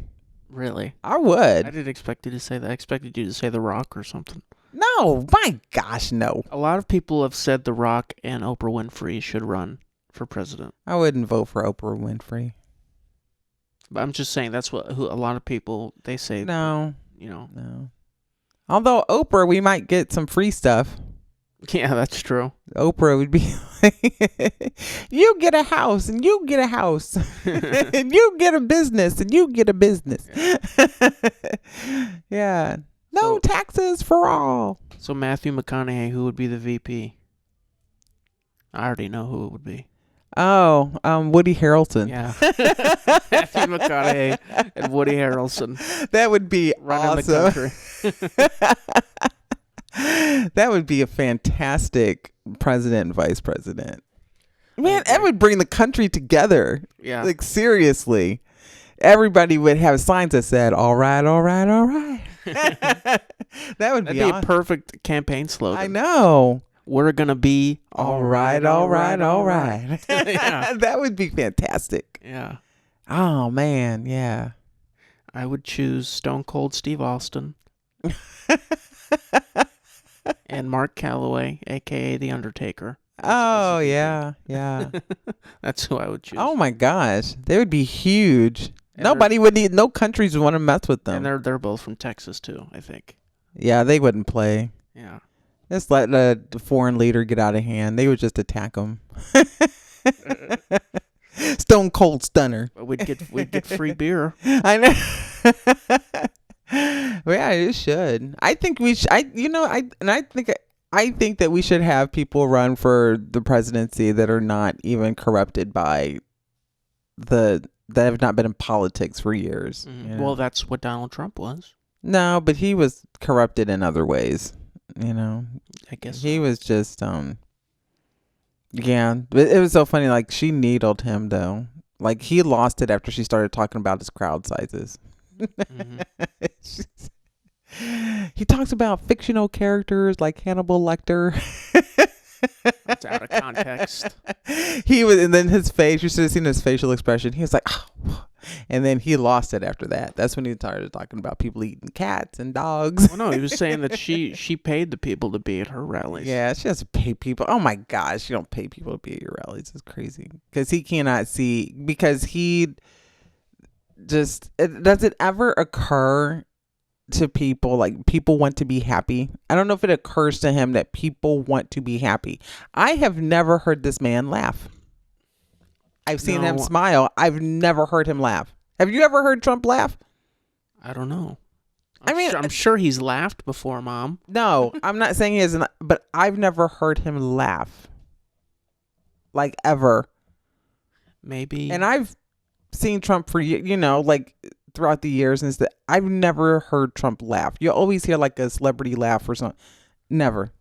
Really? I would. I didn't expect you to say that. I expected you to say The Rock or something. No, my gosh, no. A lot of people have said The Rock and Oprah Winfrey should run for president. I wouldn't vote for Oprah Winfrey. But I'm just saying that's who a lot of people, they say. No. You know. No. Although Oprah, we might get some free stuff. Yeah, that's true. Oprah would be like, you get a house and you get a house and you get a business and you get a business. Yeah. No taxes for all. So Matthew McConaughey, who would be the VP? I already know who it would be. Oh, Woody Harrelson. Yeah. Matthew McConaughey and Woody Harrelson. That would be running awesome. The country. That would be a fantastic president and vice president. Man, that would bring the country together. Yeah. Like, seriously. Everybody would have signs that said, all right, all right, all right. That'd be a perfect campaign slogan. I know. We're going to be all right, all right, all right. Yeah. That would be fantastic. Yeah. Oh, man. Yeah. I would choose Stone Cold Steve Austin. And Mark Calloway, a.k.a. The Undertaker. Oh, yeah. Yeah. That's who I would choose. Oh, my gosh. They would be huge. Nobody would need, no countries would want to mess with them. And they're both from Texas, too, I think. Yeah, they wouldn't play. Yeah. Just let the foreign leader get out of hand. They would just attack him. Stone Cold Stunner. We'd get free beer. I know. Well, yeah, it should. I think we should. I think that we should have people run for the presidency that are not even corrupted by that have not been in politics for years. Mm-hmm. You know? Well, that's what Donald Trump was. No, but he was corrupted in other ways. You know, I guess he was just yeah. But it was so funny. Like, she needled him though. Like, he lost it after she started talking about his crowd sizes. Mm-hmm. He talks about fictional characters like Hannibal Lecter. That's out of context. He was, and then his face, you should have seen his facial expression. He was like, oh. And then he lost it after that. That's when he started talking about people eating cats and dogs. Well, no, he was saying that she paid the people to be at her rallies. Yeah, she has to pay people. Oh my gosh, you don't pay people to be at your rallies. It's crazy. Because he cannot see, because he just, does it ever occur to people. Like, people want to be happy. I don't know if it occurs to him that people want to be happy. I have never heard this man laugh. I've seen him smile. I've never heard him laugh. Have you ever heard Trump laugh? I don't know. I'm sure he's laughed before, Mom. No, I'm not saying he isn't, but I've never heard him laugh. Like, ever. Maybe. And I've seen Trump for, like, throughout the years, and I've never heard Trump laugh. You always hear like a celebrity laugh or something. Never.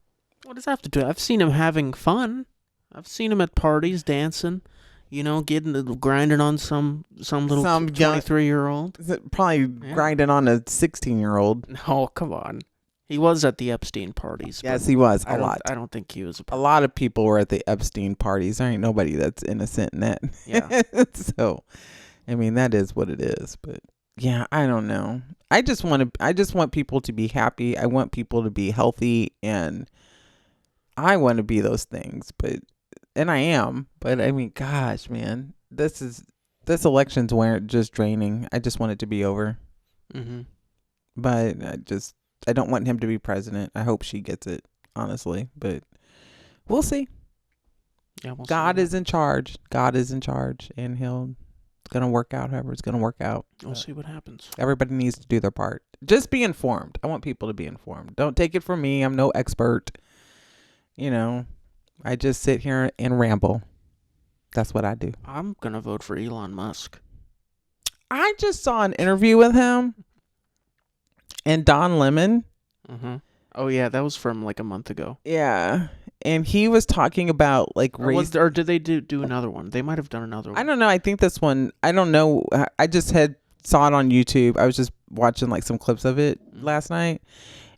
What does that have to do? I've seen him having fun. I've seen him at parties dancing. Grinding on some little 23-year-old. Probably grinding on a 16-year-old. No, come on. He was at the Epstein parties. Yes, he was a lot. I don't think he was a lot of people were at the Epstein parties. There ain't nobody that's innocent in that. Yeah. So, I mean, that is what it is. But yeah, I don't know. I just want people to be happy. I want people to be healthy, and I want to be those things. And I am, but I mean, gosh, man, this election's just draining. I just want it to be over. Mm-hmm. But I don't want him to be president. I hope she gets it, honestly, but we'll see. Yeah, God is in charge. God is in charge, and it's going to work out however it's going to work out. We'll see what happens. Everybody needs to do their part. Just be informed. I want people to be informed. Don't take it from me. I'm no expert. I just sit here and ramble. That's what I do. I'm going to vote for Elon Musk. I just saw an interview with him and Don Lemon. Mm-hmm. Oh, yeah. That was from like a month ago. Yeah. And he was talking about like race. Or did they do another one? They might have done another one. I don't know. I think this one, I don't know. I just saw it on YouTube. I was just watching like some clips of it last night.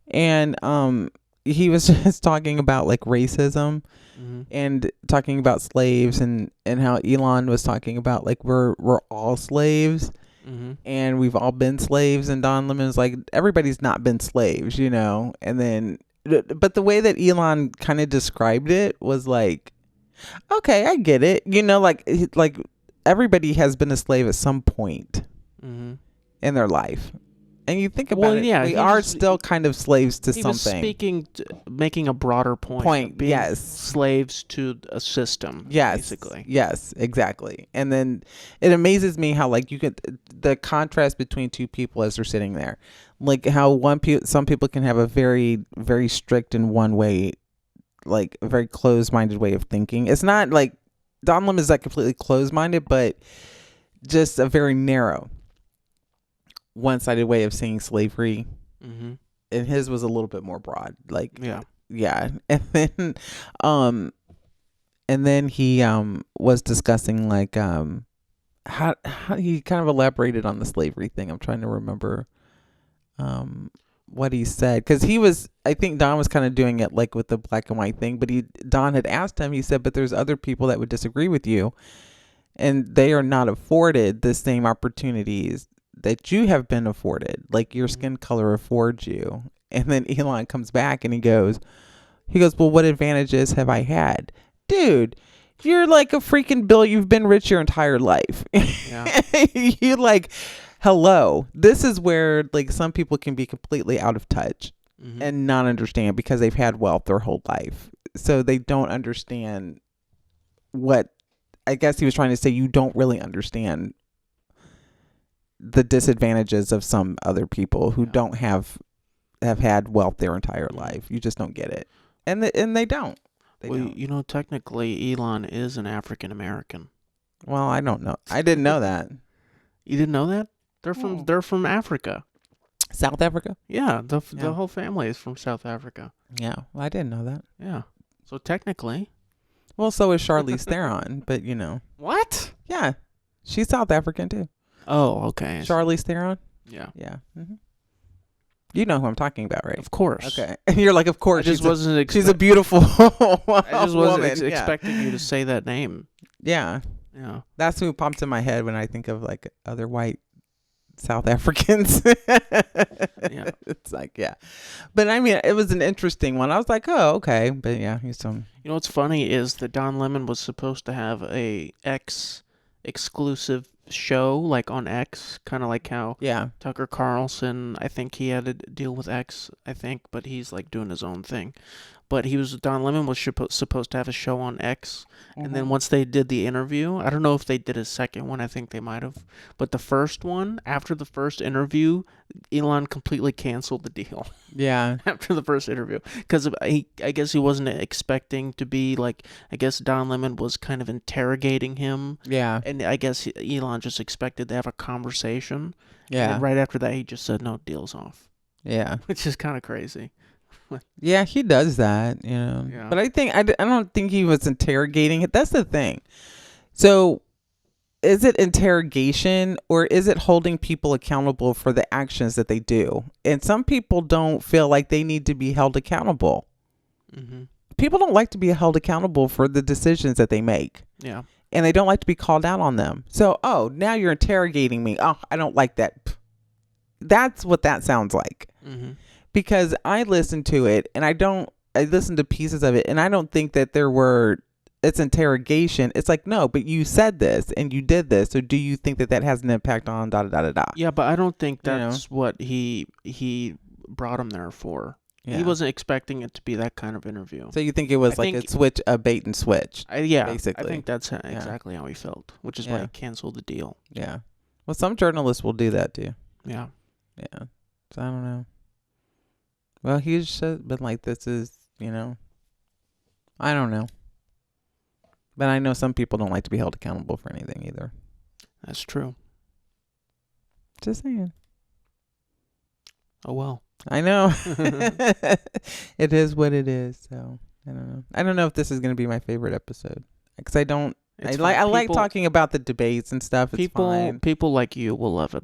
And he was just talking about like racism. Mm-hmm. And talking about slaves and how Elon was talking about like we're all slaves. Mm-hmm. And we've all been slaves, and Don Lemon's like everybody's not been slaves, and then but the way that Elon kind of described it was like, okay, I get it, like everybody has been a slave at some point in their life. And you think about it, we are still kind of slaves to something. He was making a broader point. Being yes. Slaves to a system, yes, basically. Yes, exactly. And then it amazes me how, like, you could, the contrast between two people as they're sitting there. Like, how some people can have a very, very strict in one way, like, a very closed-minded way of thinking. It's not, like, Don Lemon is, like, completely closed-minded, but just a very narrow, one-sided way of seeing slavery. Mm-hmm. And his was a little bit more broad, like yeah. And then he was discussing like how he kind of elaborated on the slavery thing. I'm trying to remember what he said, because I think Don was kind of doing it like with the black and white thing, but Don had asked him, he said, but there's other people that would disagree with you, and they are not afforded the same opportunities that you have been afforded, like your skin color affords you. And then Elon comes back and he goes, well, what advantages have I had? Dude, you're like a freaking Bill. You've been rich your entire life. Yeah. You like, hello. This is where like some people can be completely out of touch and not understand, because they've had wealth their whole life. So they don't understand what, I guess he was trying to say, you don't really understand the disadvantages of some other people who don't have had wealth their entire life. You just don't get it. And they don't. Don't. Technically Elon is an African American. Well, I don't know. I didn't know that. You didn't know that? They're from Africa. South Africa? Yeah, the whole family is from South Africa. Yeah, well, I didn't know that. Yeah. So technically. Well, so is Charlize Theron, but What? Yeah. She's South African too. Oh, okay. Charlize Theron? Yeah. Yeah. Mm-hmm. You know who I'm talking about, right? Of course. Okay. And you're like, of course. She's a beautiful I just wasn't expecting you to say that name. Yeah. Yeah. That's who pops in my head when I think of like other white South Africans. Yeah. It's like, yeah. But I mean, it was an interesting one. I was like, oh, okay. But yeah, he's some. What's funny is that Don Lemon was supposed to have a exclusive show, like on X, kind of like how Yeah. Tucker Carlson, I think he had a deal with X, I think, but he's like doing his own thing. But Don Lemon was supposed to have a show on X, and then once they did the interview, I don't know if they did a second one, I think they might have, but the first one, after the first interview, Elon completely canceled the deal. Yeah. After the first interview, because I guess he wasn't expecting to be like, I guess Don Lemon was kind of interrogating him, Yeah. and I guess Elon just expected to have a conversation. Yeah. And right after that, he just said, no, deal's off. Yeah. Which is kind of crazy. Yeah, he does that, Yeah. But I don't think he was interrogating it. That's the thing. So is it interrogation or is it holding people accountable for the actions that they do? And some people don't feel like they need to be held accountable. Mm-hmm. People don't like to be held accountable for the decisions that they make. Yeah. And they don't like to be called out on them. So, now you're interrogating me. Oh, I don't like that. That's what that sounds like. Mm-hmm. Because I listened to it and I listened to pieces of it and I don't think that it's interrogation. It's like, no, but you said this and you did this. So do you think that has an impact on da da da da da? Yeah, but I don't think that's what he brought him there for. Yeah. He wasn't expecting it to be that kind of interview. So you think it was a bait and switch? Basically. I think that's exactly how he felt, which is why he canceled the deal. Yeah. Well, some journalists will do that too. Yeah. Yeah. So I don't know. Well, he's just been like, this is, I don't know. But I know some people don't like to be held accountable for anything either. That's true. Just saying. Oh, well. I know. It is what it is. So I don't know. I don't know if this is going to be my favorite episode because I don't. I like talking about the debates and stuff. It's fine. People like you will love it.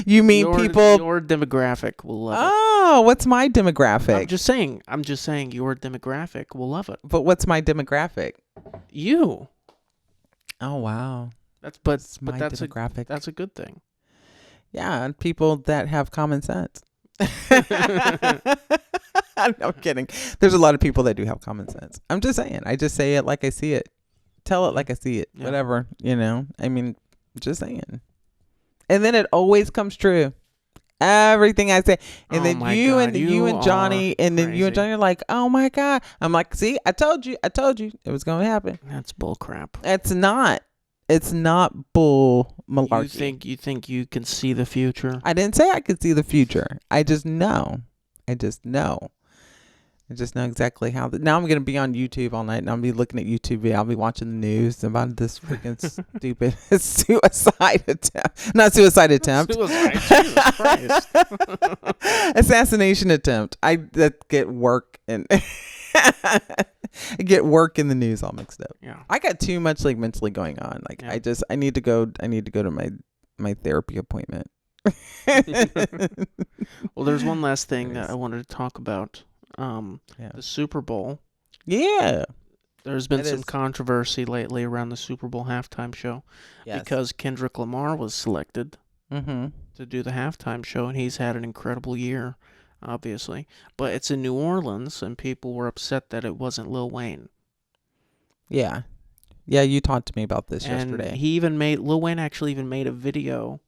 You mean your demographic will love it. Oh, what's my demographic? I'm just saying your demographic will love it. But what's my demographic? You. Oh wow. That's demographic. That's a good thing. Yeah, and people that have common sense. I'm kidding. There's a lot of people that do have common sense. I'm just saying. I just say it like I see it. Tell it like I see it. Yeah. Whatever, I mean, just saying. And then it always comes true. Everything I say. And then you and Johnny are like, oh my God. I'm like, see, I told you it was going to happen. That's bull crap. It's not bull malarkey. You think you can see the future? I didn't say I could see the future. I just know. I just know exactly how. Now I'm going to be on YouTube all night and I'll be looking at YouTube. I'll be watching the news about this freaking stupid suicide attempt. Not suicide attempt. Jesus Christ. Assassination attempt. I get work and get work in the news all mixed up. Yeah. I got too much mentally going on. I need to go to my therapy appointment. Well, there's one last thing that I wanted to talk about. The Super Bowl. Yeah. There's been some controversy lately around the Super Bowl halftime show because Kendrick Lamar was selected to do the halftime show, and he's had an incredible year, obviously. But it's in New Orleans, and people were upset that it wasn't Lil Wayne. Yeah. Yeah, you talked to me about this yesterday. Lil Wayne actually even made a video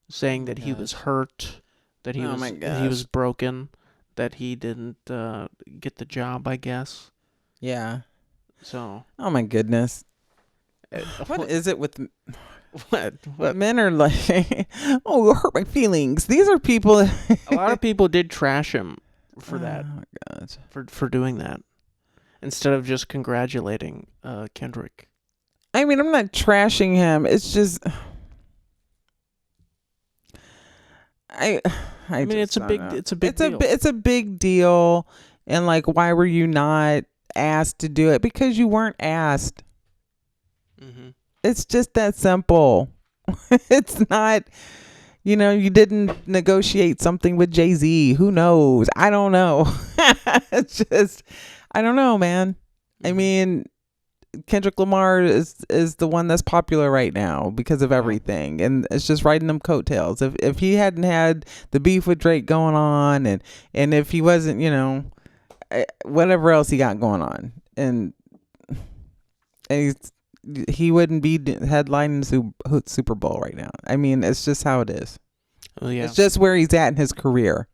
saying that he was hurt, that he was broken, that he didn't get the job, I guess. Yeah. So. Oh my goodness. What is it with what men are like? Oh, it hurt my feelings. These are people. A lot of people did trash him for that. Oh my God. For doing that, instead of just congratulating Kendrick. I mean, I'm not trashing him. It's just. I mean, it's a big deal. It's a big deal, and like, why were you not asked to do it? Because you weren't asked. Mm-hmm. It's just that simple. It's not, you didn't negotiate something with Jay-Z. Who knows? I don't know. It's just, I don't know, man. I mean, Kendrick Lamar is the one that's popular right now because of everything, and it's just riding them coattails. If he hadn't had the beef with Drake going on, and if he wasn't, whatever else he got going on, and he wouldn't be headlining Super Bowl right now. I mean, it's just how it is. Oh yeah. It's just where he's at in his career.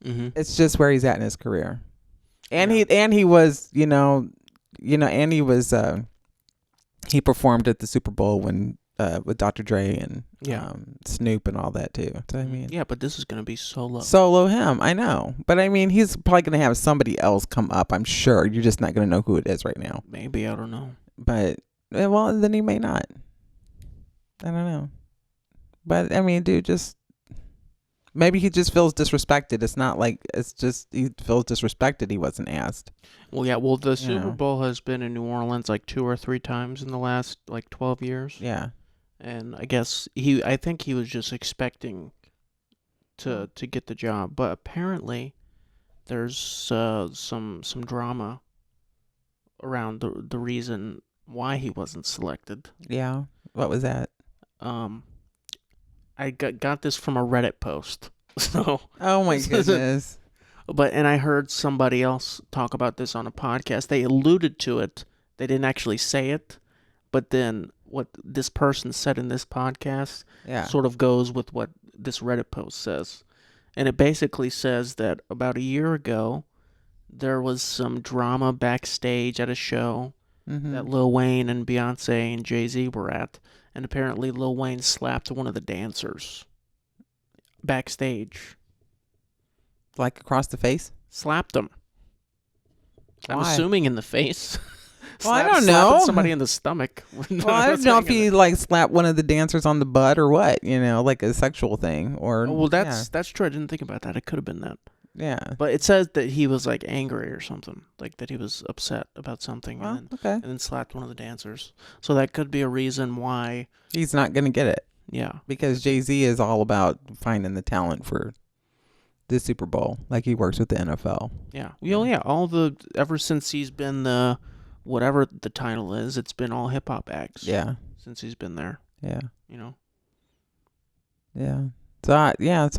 Mm-hmm. It's just where he's at in his career. And Yeah. he was, and he was he performed at the Super Bowl when with Dr. Dre and Yeah. Snoop and all that too. So I mean, Yeah, but this is gonna be solo. solo him, I know. But I mean, he's probably going to have somebody else come up, I'm sure. You're just not going to know who it is right now. Maybe, I don't know. But well, then he may not. I don't know. But I mean, dude, just maybe he just feels disrespected. It's not like it's just he feels disrespected he wasn't asked. Well, yeah. Well, the You Super know. Bowl has been in New Orleans like 2 or 3 times in the last like 12 years. Yeah. And I guess I think he was just expecting to get the job, but apparently there's some drama around the reason why he wasn't selected. Yeah. What was that? I got this from a Reddit post. So, Oh my goodness. and I heard somebody else talk about this on a podcast. They alluded to it. They didn't actually say it, but then what this person said in this podcast Yeah. sort of goes with what this Reddit post says. And it basically says that about a year ago, there was some drama backstage at a show that Lil Wayne and Beyonce and Jay-Z were at. And apparently Lil Wayne slapped one of the dancers backstage. Like across the face? Slapped him. I'm Why? assuming in the face. Well, I don't know. Slapping somebody in the stomach. Well, I don't know if he like slapped one of the dancers on the butt or what, like a sexual thing or. Oh, well, that's true. I didn't think about that. It could have been that. Yeah. But it says that he was like angry or something, like that he was upset about something, Well, and okay. then slapped one of the dancers. So that could be a reason why. He's not gonna get it Yeah. because Jay-Z is all about finding the talent for the Super Bowl, like he works with the NFL. Yeah. Well, yeah. Ever since he's been the whatever the title is, it's been all hip hop acts. Yeah. Since he's been there, Yeah. you Yeah. So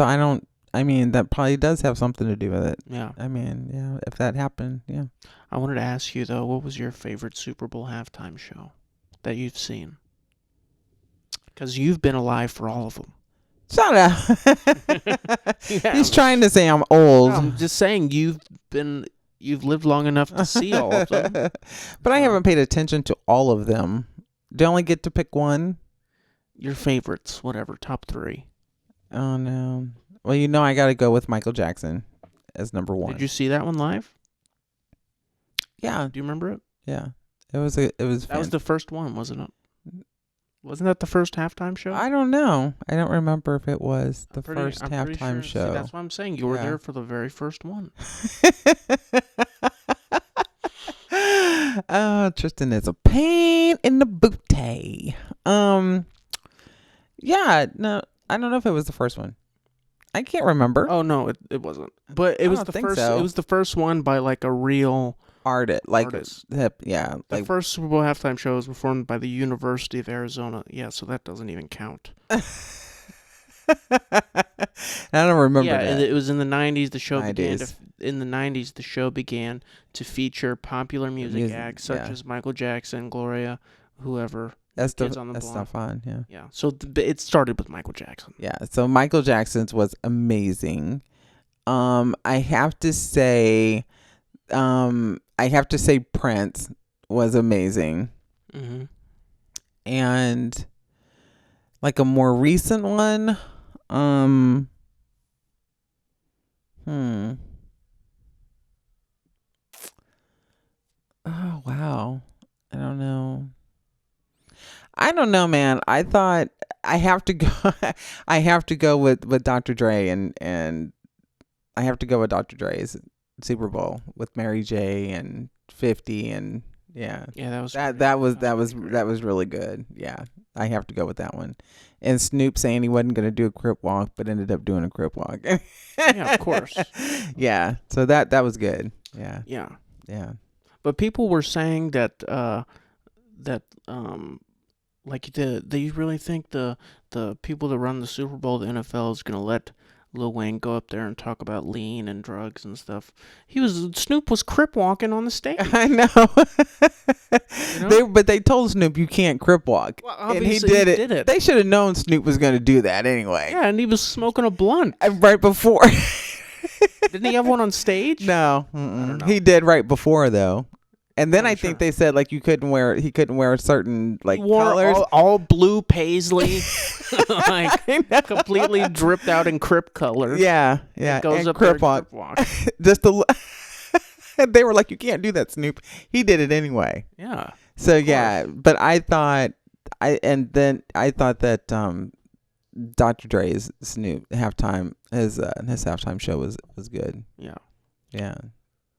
I don't. I mean, that probably does have something to do with it. Yeah. I mean, yeah, if that happened, yeah. I wanted to ask you though, what was your favorite Super Bowl halftime show that you've seen? Because you've been alive for all of them. Shut up. Yeah. He's trying to say I'm old. I'm just saying you've lived long enough to see all of them. But I haven't paid attention to all of them. Do I only get to pick one? Your favorites, whatever, top 3. Oh, no. Well, I got to go with Michael Jackson as number 1. Did you see that one live? Yeah. Do you remember it? Yeah. It was That was the first one, wasn't it? Wasn't that the first halftime show? I don't know. I don't remember if it was the first I'm pretty halftime sure. show. See, that's what I'm saying. You were Yeah. there for the very first one. Oh, Tristan is a pain in the booty. Yeah, no, I don't know if it was the first one. I can't remember. Oh no, it wasn't. But it I was don't the think first. so. It was the first one by like a real Artist, like artist. hip, yeah, The like first Super Bowl halftime show was performed by the University of Arizona. Yeah, so that doesn't even count. I don't remember Yeah, that. it was in the 90s. The show began 90s. in the 90s. The show began to feature popular music acts such yeah. as Michael Jackson, Gloria, whoever. That's Kids on the that's Block. stuff on, yeah. Yeah, so it started with Michael Jackson. Yeah, so Michael Jackson's was amazing. I have to say Prince was amazing. Mm-hmm. And like a more recent one, oh wow. I don't know, man. I thought I have to go I have to go with Dr. Dre and I have to go with Dr. Dre's Super Bowl with Mary J and 50 and yeah. Yeah, that was That was really good. Yeah. I have to go with that one. And Snoop saying he wasn't going to do a crip walk but ended up doing a crip walk. Yeah, of course. Yeah. So that was good. Yeah. Yeah. Yeah. But people were saying that like do you really think the people that run the Super Bowl, the NFL, is gonna let Lil Wayne go up there and talk about lean and drugs and stuff. Snoop was crip walking on the stage. I know. You know? But they told Snoop you can't crip walk. Well, And he obviously did he it. did it. They should have known Snoop was going to do that anyway. Yeah, and he was smoking a blunt. Right before. Didn't he have one on stage? No. I don't know. He did right before, though. And then I'm I think sure. they said like he couldn't wear certain like He wore colors. all blue paisley, like completely dripped out in crip colors. Yeah, yeah. Goes and up there crip walk. and crip walk. Just they were like, you can't do that, Snoop. He did it anyway. Yeah. So yeah, but I thought that Dr. Dre's Snoop halftime his halftime show was good. Yeah. Yeah.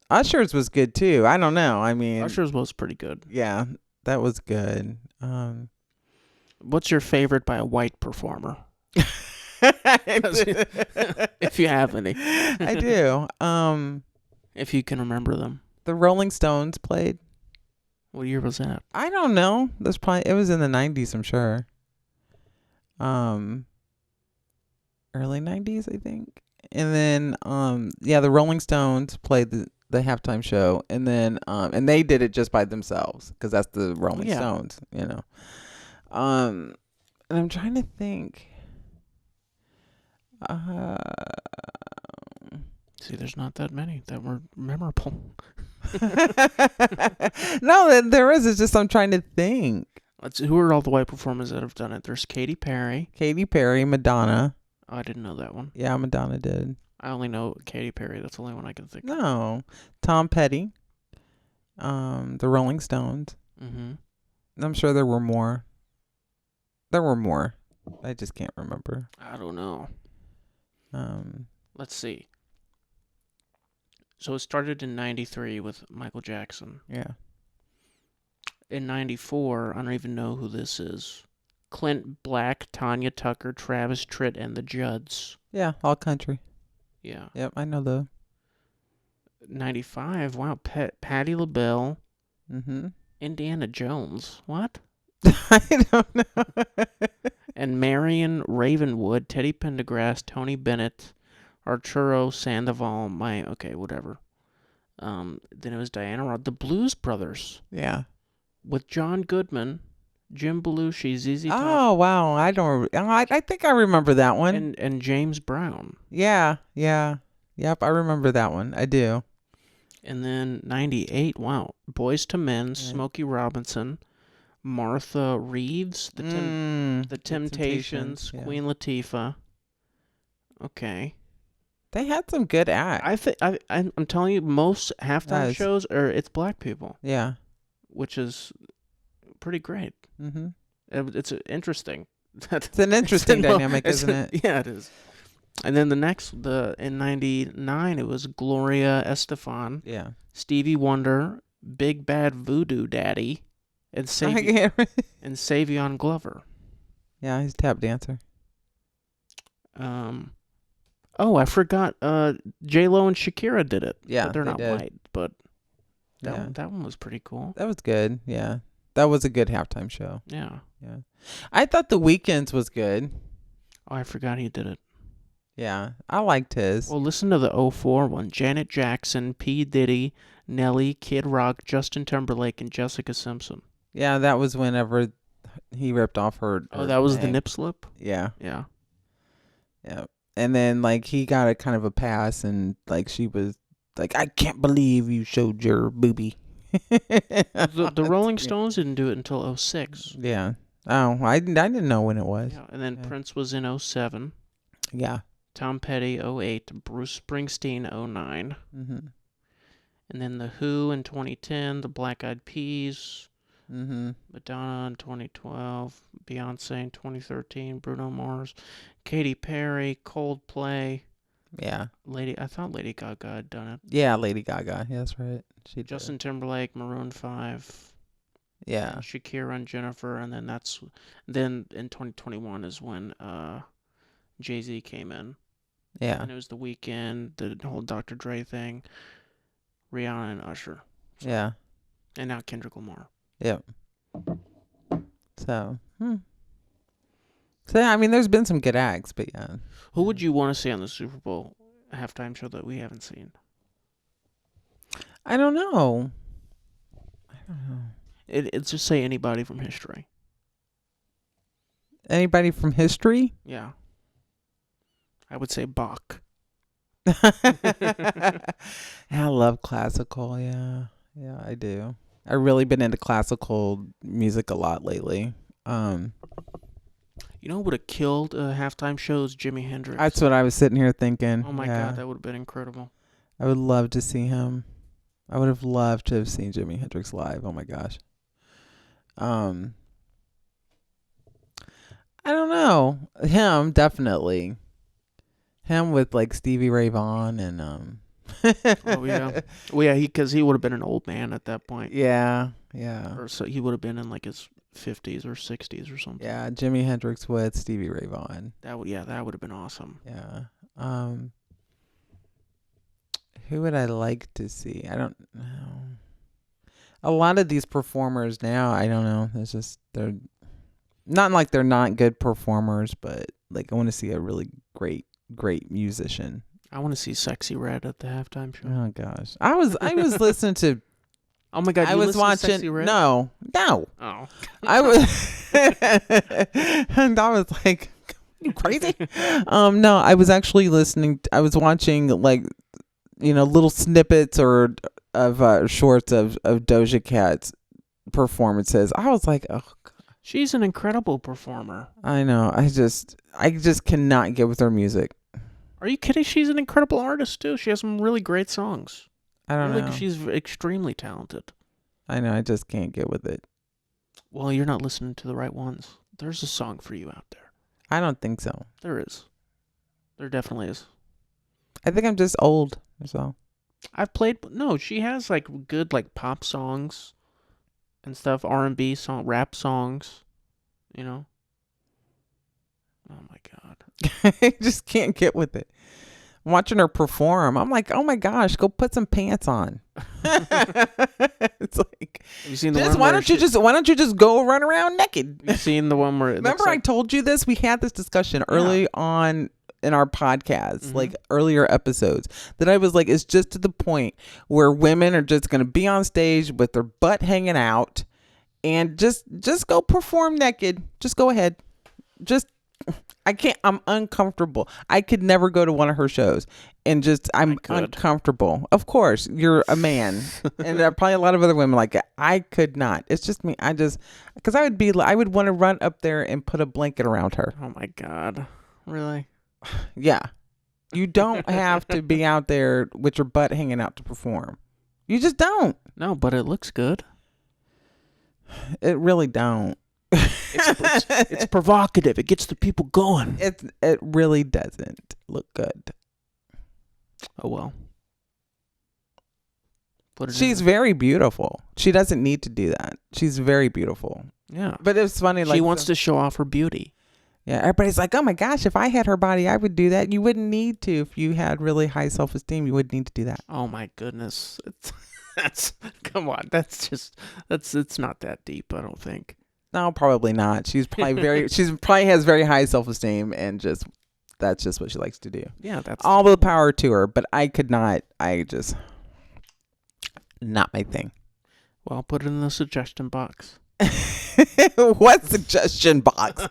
Usher's was good too. I don't know. I mean, Usher's was pretty good. yeah, that was good. What's your favorite by a white performer? If you have any. I do. If you can remember them. The Rolling Stones played. What year was that? I don't know. It was in the 90s, I'm sure. Early 90s, I think. And then the Rolling Stones played the halftime show, and then and they did it just by themselves because that's the Rolling Stones, you know. And I'm trying to think. See, there's not that many that were memorable. No, there is. It's just I'm trying to think. Who are all the white performers that have done it? There's Katy Perry. Katy Perry, Madonna. Oh, I didn't know that one. Yeah, Madonna did. I only know Katy Perry. That's the only one I can think of. No, Tom Petty. The Rolling Stones. Mm-hmm. I'm sure there were more. I just can't remember. I don't know. Let's see. So it started in 93 with Michael Jackson. Yeah. In 94, I don't even know who this is. Clint Black, Tanya Tucker, Travis Tritt, and the Judds. Yeah, all country. Yeah. Yep, I know the. 95, wow. Patti LaBelle. Mm-hmm. Indiana Jones. What? I don't know. And Marion Ravenwood, Teddy Pendergrass, Tony Bennett, Arturo Sandoval, whatever. Then it was Diana Ross, the Blues Brothers Yeah. with John Goodman, Jim Belushi, ZZ Top, Oh wow, I don't. I think I remember that one. and James Brown. Yeah. Yep, I remember that one. I do. And then 98, wow, Boys to Men, Smokey Robinson, Martha Reeves, the Temptations, yeah. Queen Latifah. Okay. They had some good acts. I'm telling you, most halftime shows it's black people, Yeah. which is pretty great. Mm-hmm. It's interesting. It's an interesting dynamic, isn't it? Yeah, it is. And then in 99, it was Gloria Estefan, Yeah. Stevie Wonder, Big Bad Voodoo Daddy, and Savion Glover. Yeah, he's a tap dancer. Oh, I forgot. J-Lo and Shakira did it. Yeah, but they're they not did. white. But Yeah. that one was pretty cool. That was good. Yeah. That was a good halftime show. Yeah. Yeah. I thought The Weeknd's was good. Oh, I forgot he did it. Yeah. I liked his. Well, listen to the 04 one. Janet Jackson, P. Diddy, Nelly, Kid Rock, Justin Timberlake, and Jessica Simpson. Yeah, that was whenever he ripped off her. Oh, that was the name. nip slip? Yeah. Yeah. Yeah. And then like he got a kind of a pass, and like she was like, I can't believe you showed your boobie. The Rolling Stones didn't do it until 06. Yeah. Oh, I didn't know when it was. Yeah. And then Yeah. Prince was in 07. Yeah. Tom Petty 08. Bruce Springsteen 09. Mm-hmm. And then The Who in 2010. The Black Eyed Peas. Mm-hmm. Madonna in 2012. Beyonce in 2013. Bruno Mars. Katy Perry. Coldplay. Yeah. I thought Lady Gaga had done it. Yeah, Lady Gaga. Yeah, that's right. She did. Justin Timberlake, Maroon 5. Yeah. Shakira and Jennifer, and then in 2021 is when Jay-Z came in. Yeah. And it was The Weeknd, the whole Dr. Dre thing, Rihanna and Usher. Yeah. And now Kendrick Lamar. Yep. So, So I mean, there's been some good acts, but yeah. Who would you want to see on the Super Bowl halftime show that we haven't seen? I don't know. It's just say anybody from history. Anybody from history? Yeah. I would say Bach. I love classical. Yeah, I do. I've really been into classical music a lot lately. You know who would have killed halftime shows? Jimi Hendrix. That's what I was sitting here thinking. Oh my God, that would have been incredible. I would love to see him. I would have loved to have seen Jimi Hendrix live. Oh my gosh. I don't know. Him, definitely. Him with like Stevie Ray Vaughan and Oh yeah, well yeah, because he would have been an old man at that point. yeah. Or so he would have been in like his 50s or 60s or something. Yeah, Jimi Hendrix with Stevie Ray Vaughan. That would have been awesome. Yeah. Who would I like to see? I don't know. A lot of these performers now, I don't know. It's just they're not like they're not good performers, but like I want to see a really great musician. I want to see Sexy Red at the halftime show. Oh gosh, I was listening to. Oh my God, I was watching. Sexy Red? No. Oh. I was, and I was like, "You crazy?" No, I was actually listening. I was watching like, little snippets or of shorts of Doja Cat's performances. I was like, "Oh, God." She's an incredible performer. I know. I just cannot get with her music. Are you kidding? She's an incredible artist too. She has some really great songs. I don't know. She's extremely talented. I know. I just can't get with it. Well, you're not listening to the right ones. There's a song for you out there. I don't think so. There is. There definitely is. I think I'm just old. That's all. No, she has like good like pop songs and stuff, R&B rap songs, Oh my God. I just can't get with it. Watching her perform, I'm like, oh my gosh, go put some pants on. It's like, have you seen the just, one why don't you just go run around naked? You seen the one where it Remember I told you this? We had this discussion early on in our podcast, like earlier episodes, that I was like, it's just to the point where women are just going to be on stage with their butt hanging out and just go perform naked. Just go ahead. I can't. I'm uncomfortable. I could never go to one of her shows, and I'm uncomfortable. Of course, you're a man, and there are probably a lot of other women like it. I could not. It's just me. Because I would want to run up there and put a blanket around her. Oh my God, really? Yeah, you don't have to be out there with your butt hanging out to perform. You just don't. No, but it looks good. It really don't. It's provocative. It gets the people going. It really doesn't look good. Oh well. She's very beautiful. She doesn't need to do that. She's very beautiful. Yeah. But it's funny. She wants to show off her beauty. Yeah. Everybody's like, oh my gosh, if I had her body, I would do that. You wouldn't need to. If you had really high self-esteem, you wouldn't need to do that. Oh my goodness. Come on. It's not that deep, I don't think. No, probably not. She's probably probably has very high self-esteem and that's just what she likes to do. Yeah. That's all the power to her. But I could not. Not my thing. Well, I'll put it in the suggestion box. What suggestion box?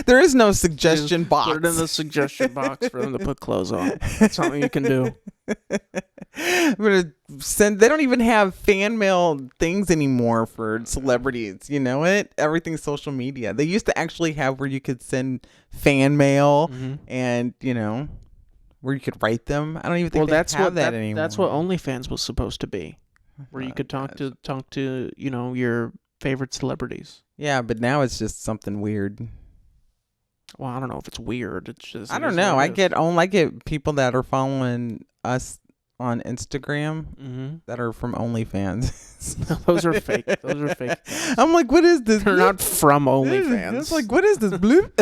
There is no suggestion box. Put it in the suggestion box for them to put clothes on. That's something you can do. I'm gonna send. They don't even have fan mail things anymore for celebrities. You know it. Everything's social media. They used to actually have where you could send fan mail and where you could write them. I don't even think they have that anymore. That's what OnlyFans was supposed to be, where you could talk to your favorite celebrities. Yeah, but now it's just something weird. Well, I don't know if it's weird. It's just I don't know. I get people that are following us on Instagram that are from OnlyFans. Those are fake. Those are fake. I'm like, what is this? They're not from OnlyFans. It's like, what is this? Bloop.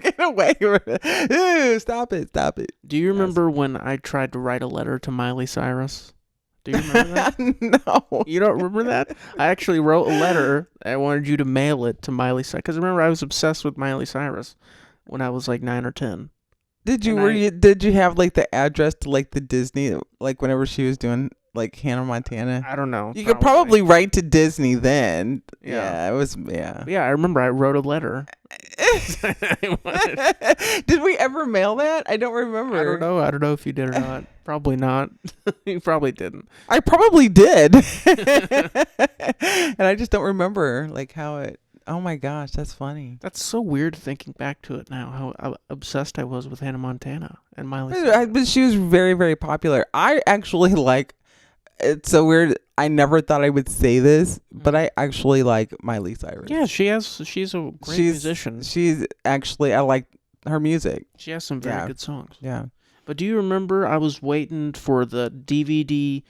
Get away with it. Ew, stop it. Do you remember when I tried to write a letter to Miley Cyrus Do you remember that? No. You don't remember that? I actually wrote a letter. I wanted you to mail it to Miley Cyrus. Because remember, I was obsessed with Miley Cyrus when I was like 9 or 10. Did you And did you have like the address to like the Disney, like whenever she was doing like Hannah Montana? I don't know. You could probably write to Disney then. Yeah. It was yeah. Yeah, I remember I wrote a letter. Did we ever mail that? I don't remember. I don't know. I don't know if you did or not. Probably not. You probably didn't. I probably did. And I just don't remember like how it. Oh my gosh, that's funny. That's so weird thinking back to it now, how obsessed I was with Hannah Montana and Miley Cyrus. But she was very, very popular. I actually like. It's so weird. I never thought I would say this, but I actually like Miley Cyrus. Yeah, she's a great musician. She's actually, I like her music. She has some very good songs. Yeah. But do you remember I was waiting for the DVD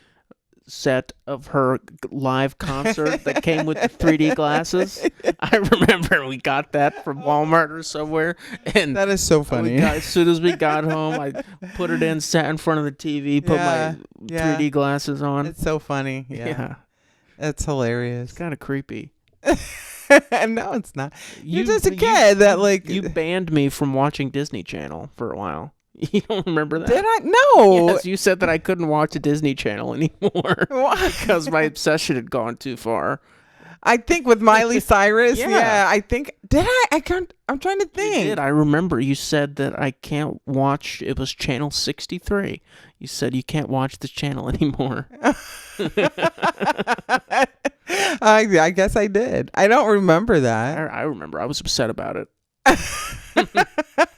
set of her live concert that came with the 3D glasses? I remember we got that from Walmart or somewhere. And that is so funny. As soon as we got home, I put it in, sat in front of the TV, put my 3D glasses on. It's so funny. Yeah. It's hilarious. It's kind of creepy. No, it's not. You're just a kid that like... You banned me from watching Disney Channel for a while. You don't remember that? Did I? No. Yes, you said that I couldn't watch a Disney Channel anymore because my obsession had gone too far. I think with Miley Cyrus, Yeah. I think did I? I can't. I'm trying to think. You did. I remember you said that I can't watch. It was channel 63. You said you can't watch this channel anymore. I guess I did. I don't remember that. I remember. I was upset about it.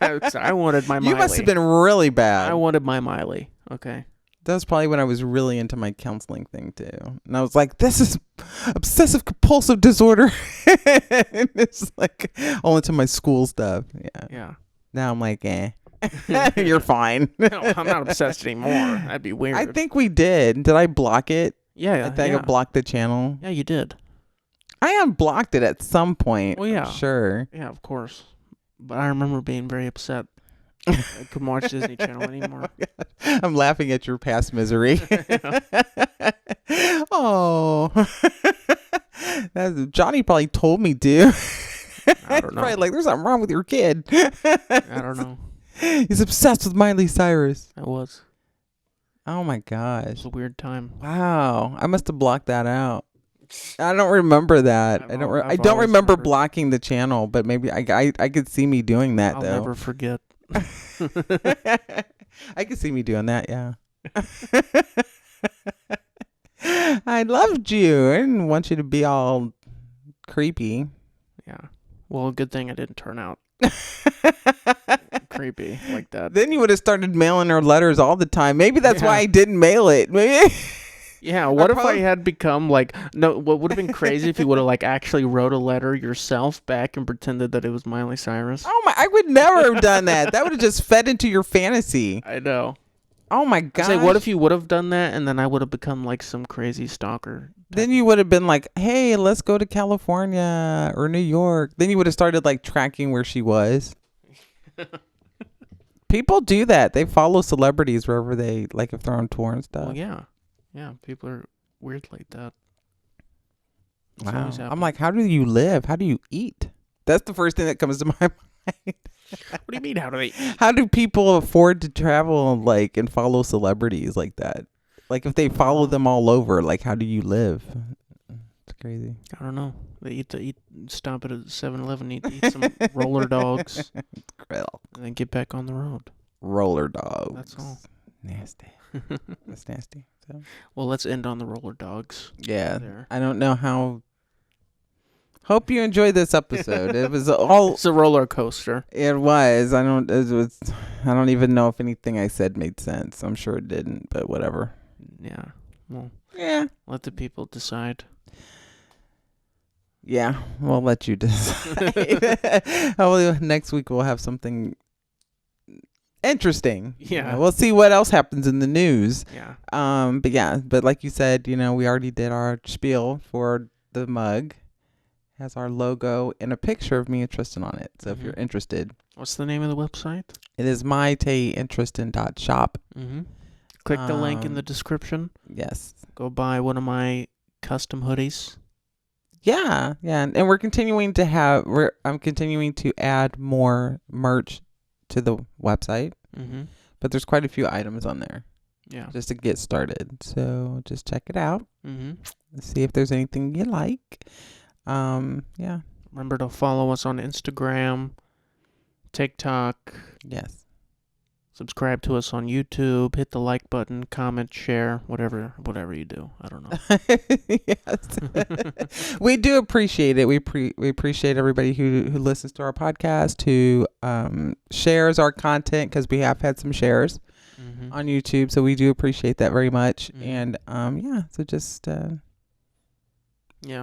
I wanted my Miley. You must have been really bad. I wanted my Miley. Okay. That was probably when I was really into my counseling thing too. And I was like, this is obsessive compulsive disorder. And it's like all into my school stuff. Yeah. Now I'm like, you're fine. No, I'm not obsessed anymore. That'd be weird. I think we did. Did I block it? Yeah. I think I blocked the channel. Yeah, you did. I unblocked it at some point. Well, yeah. Sure. Yeah, of course. But I remember being very upset. I couldn't watch Disney Channel anymore. I'm laughing at your past misery. Oh. Johnny probably told me to. I don't know. Probably like, there's something wrong with your kid. I don't know. He's obsessed with Miley Cyrus. I was. Oh my It gosh. was a weird time. Wow. I must have blocked that out. I don't remember that. I've I always don't remember wondered. blocking the channel, but maybe I could see me doing that I'll though. never forget. I could see me doing that, yeah. I loved you. I didn't want you to be all creepy. Yeah. Well, good thing I didn't turn out creepy like that. Then you would have started mailing her letters all the time. Maybe that's why Yeah. I didn't mail it. Maybe. Yeah, what if I probably- had become like what would have been crazy if you would have like actually wrote a letter yourself back and pretended that it was Miley Cyrus? Oh my! I would never have done that. That would have just fed into your fantasy. I know. Oh my god! Say, what if you would have done that and then I would have become like some crazy stalker? Then you would have been like, "Hey, let's go to California or New York." Then you would have started like tracking where she was. People do that. They follow celebrities wherever they like if they're on tour and stuff. Well, yeah. Yeah, people are weird like that. It's Wow. always I'm happened. like, how do you live? How do you eat? That's the first thing that comes to my mind. What do you mean, how do they eat? How do people afford to travel like and follow celebrities like that? Like if they follow them all over, like how do you live? It's crazy. I don't know. They stop at a 7-Eleven, eat some roller dogs, Grill. and then get back on the road. Roller dogs. That's all. Nasty. That's nasty. So. Well, let's end on the roller dogs. Yeah. There. I don't know how. Hope you enjoyed this episode. It was all. It's a roller coaster. It was. I don't. It was. I don't even know if anything I said made sense. I'm sure it didn't, but whatever. Yeah. Well, Yeah. let the people decide. Yeah. We'll let you decide. Hopefully next week we'll have something interesting. Yeah. We'll see what else happens in the news. Yeah. But like you said, we already did our spiel for the mug. Has our logo and a picture of me and Tristan on it. So if you're interested, What's the name of the website? it is mytayandtristan.shop. Mm-hmm. Click the link in the description. Yes. Go buy one of my custom hoodies. Yeah, and we're continuing to I'm continuing to add more merch to the website, but there's quite a few items on there. Yeah. Just to get started. So just check it out. Mm-hmm. See if there's anything you like. Yeah. Remember to follow us on Instagram, TikTok. Yes. Subscribe to us on YouTube. Hit the like button. Comment, share, whatever you do. I don't know. Yes. We do appreciate it. We appreciate everybody who listens to our podcast, who shares our content, because we have had some shares on YouTube. So we do appreciate that very much. And so just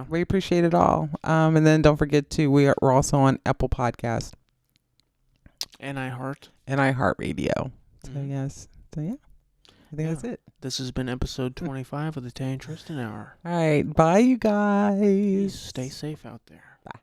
we appreciate it all. And then don't forget to we're also on Apple Podcast and iHeartRadio. So yes. So yeah. I think that's it. This has been episode 25 of the Tay and Tristan Hour. All right. Bye, you guys. Stay safe out there. Bye.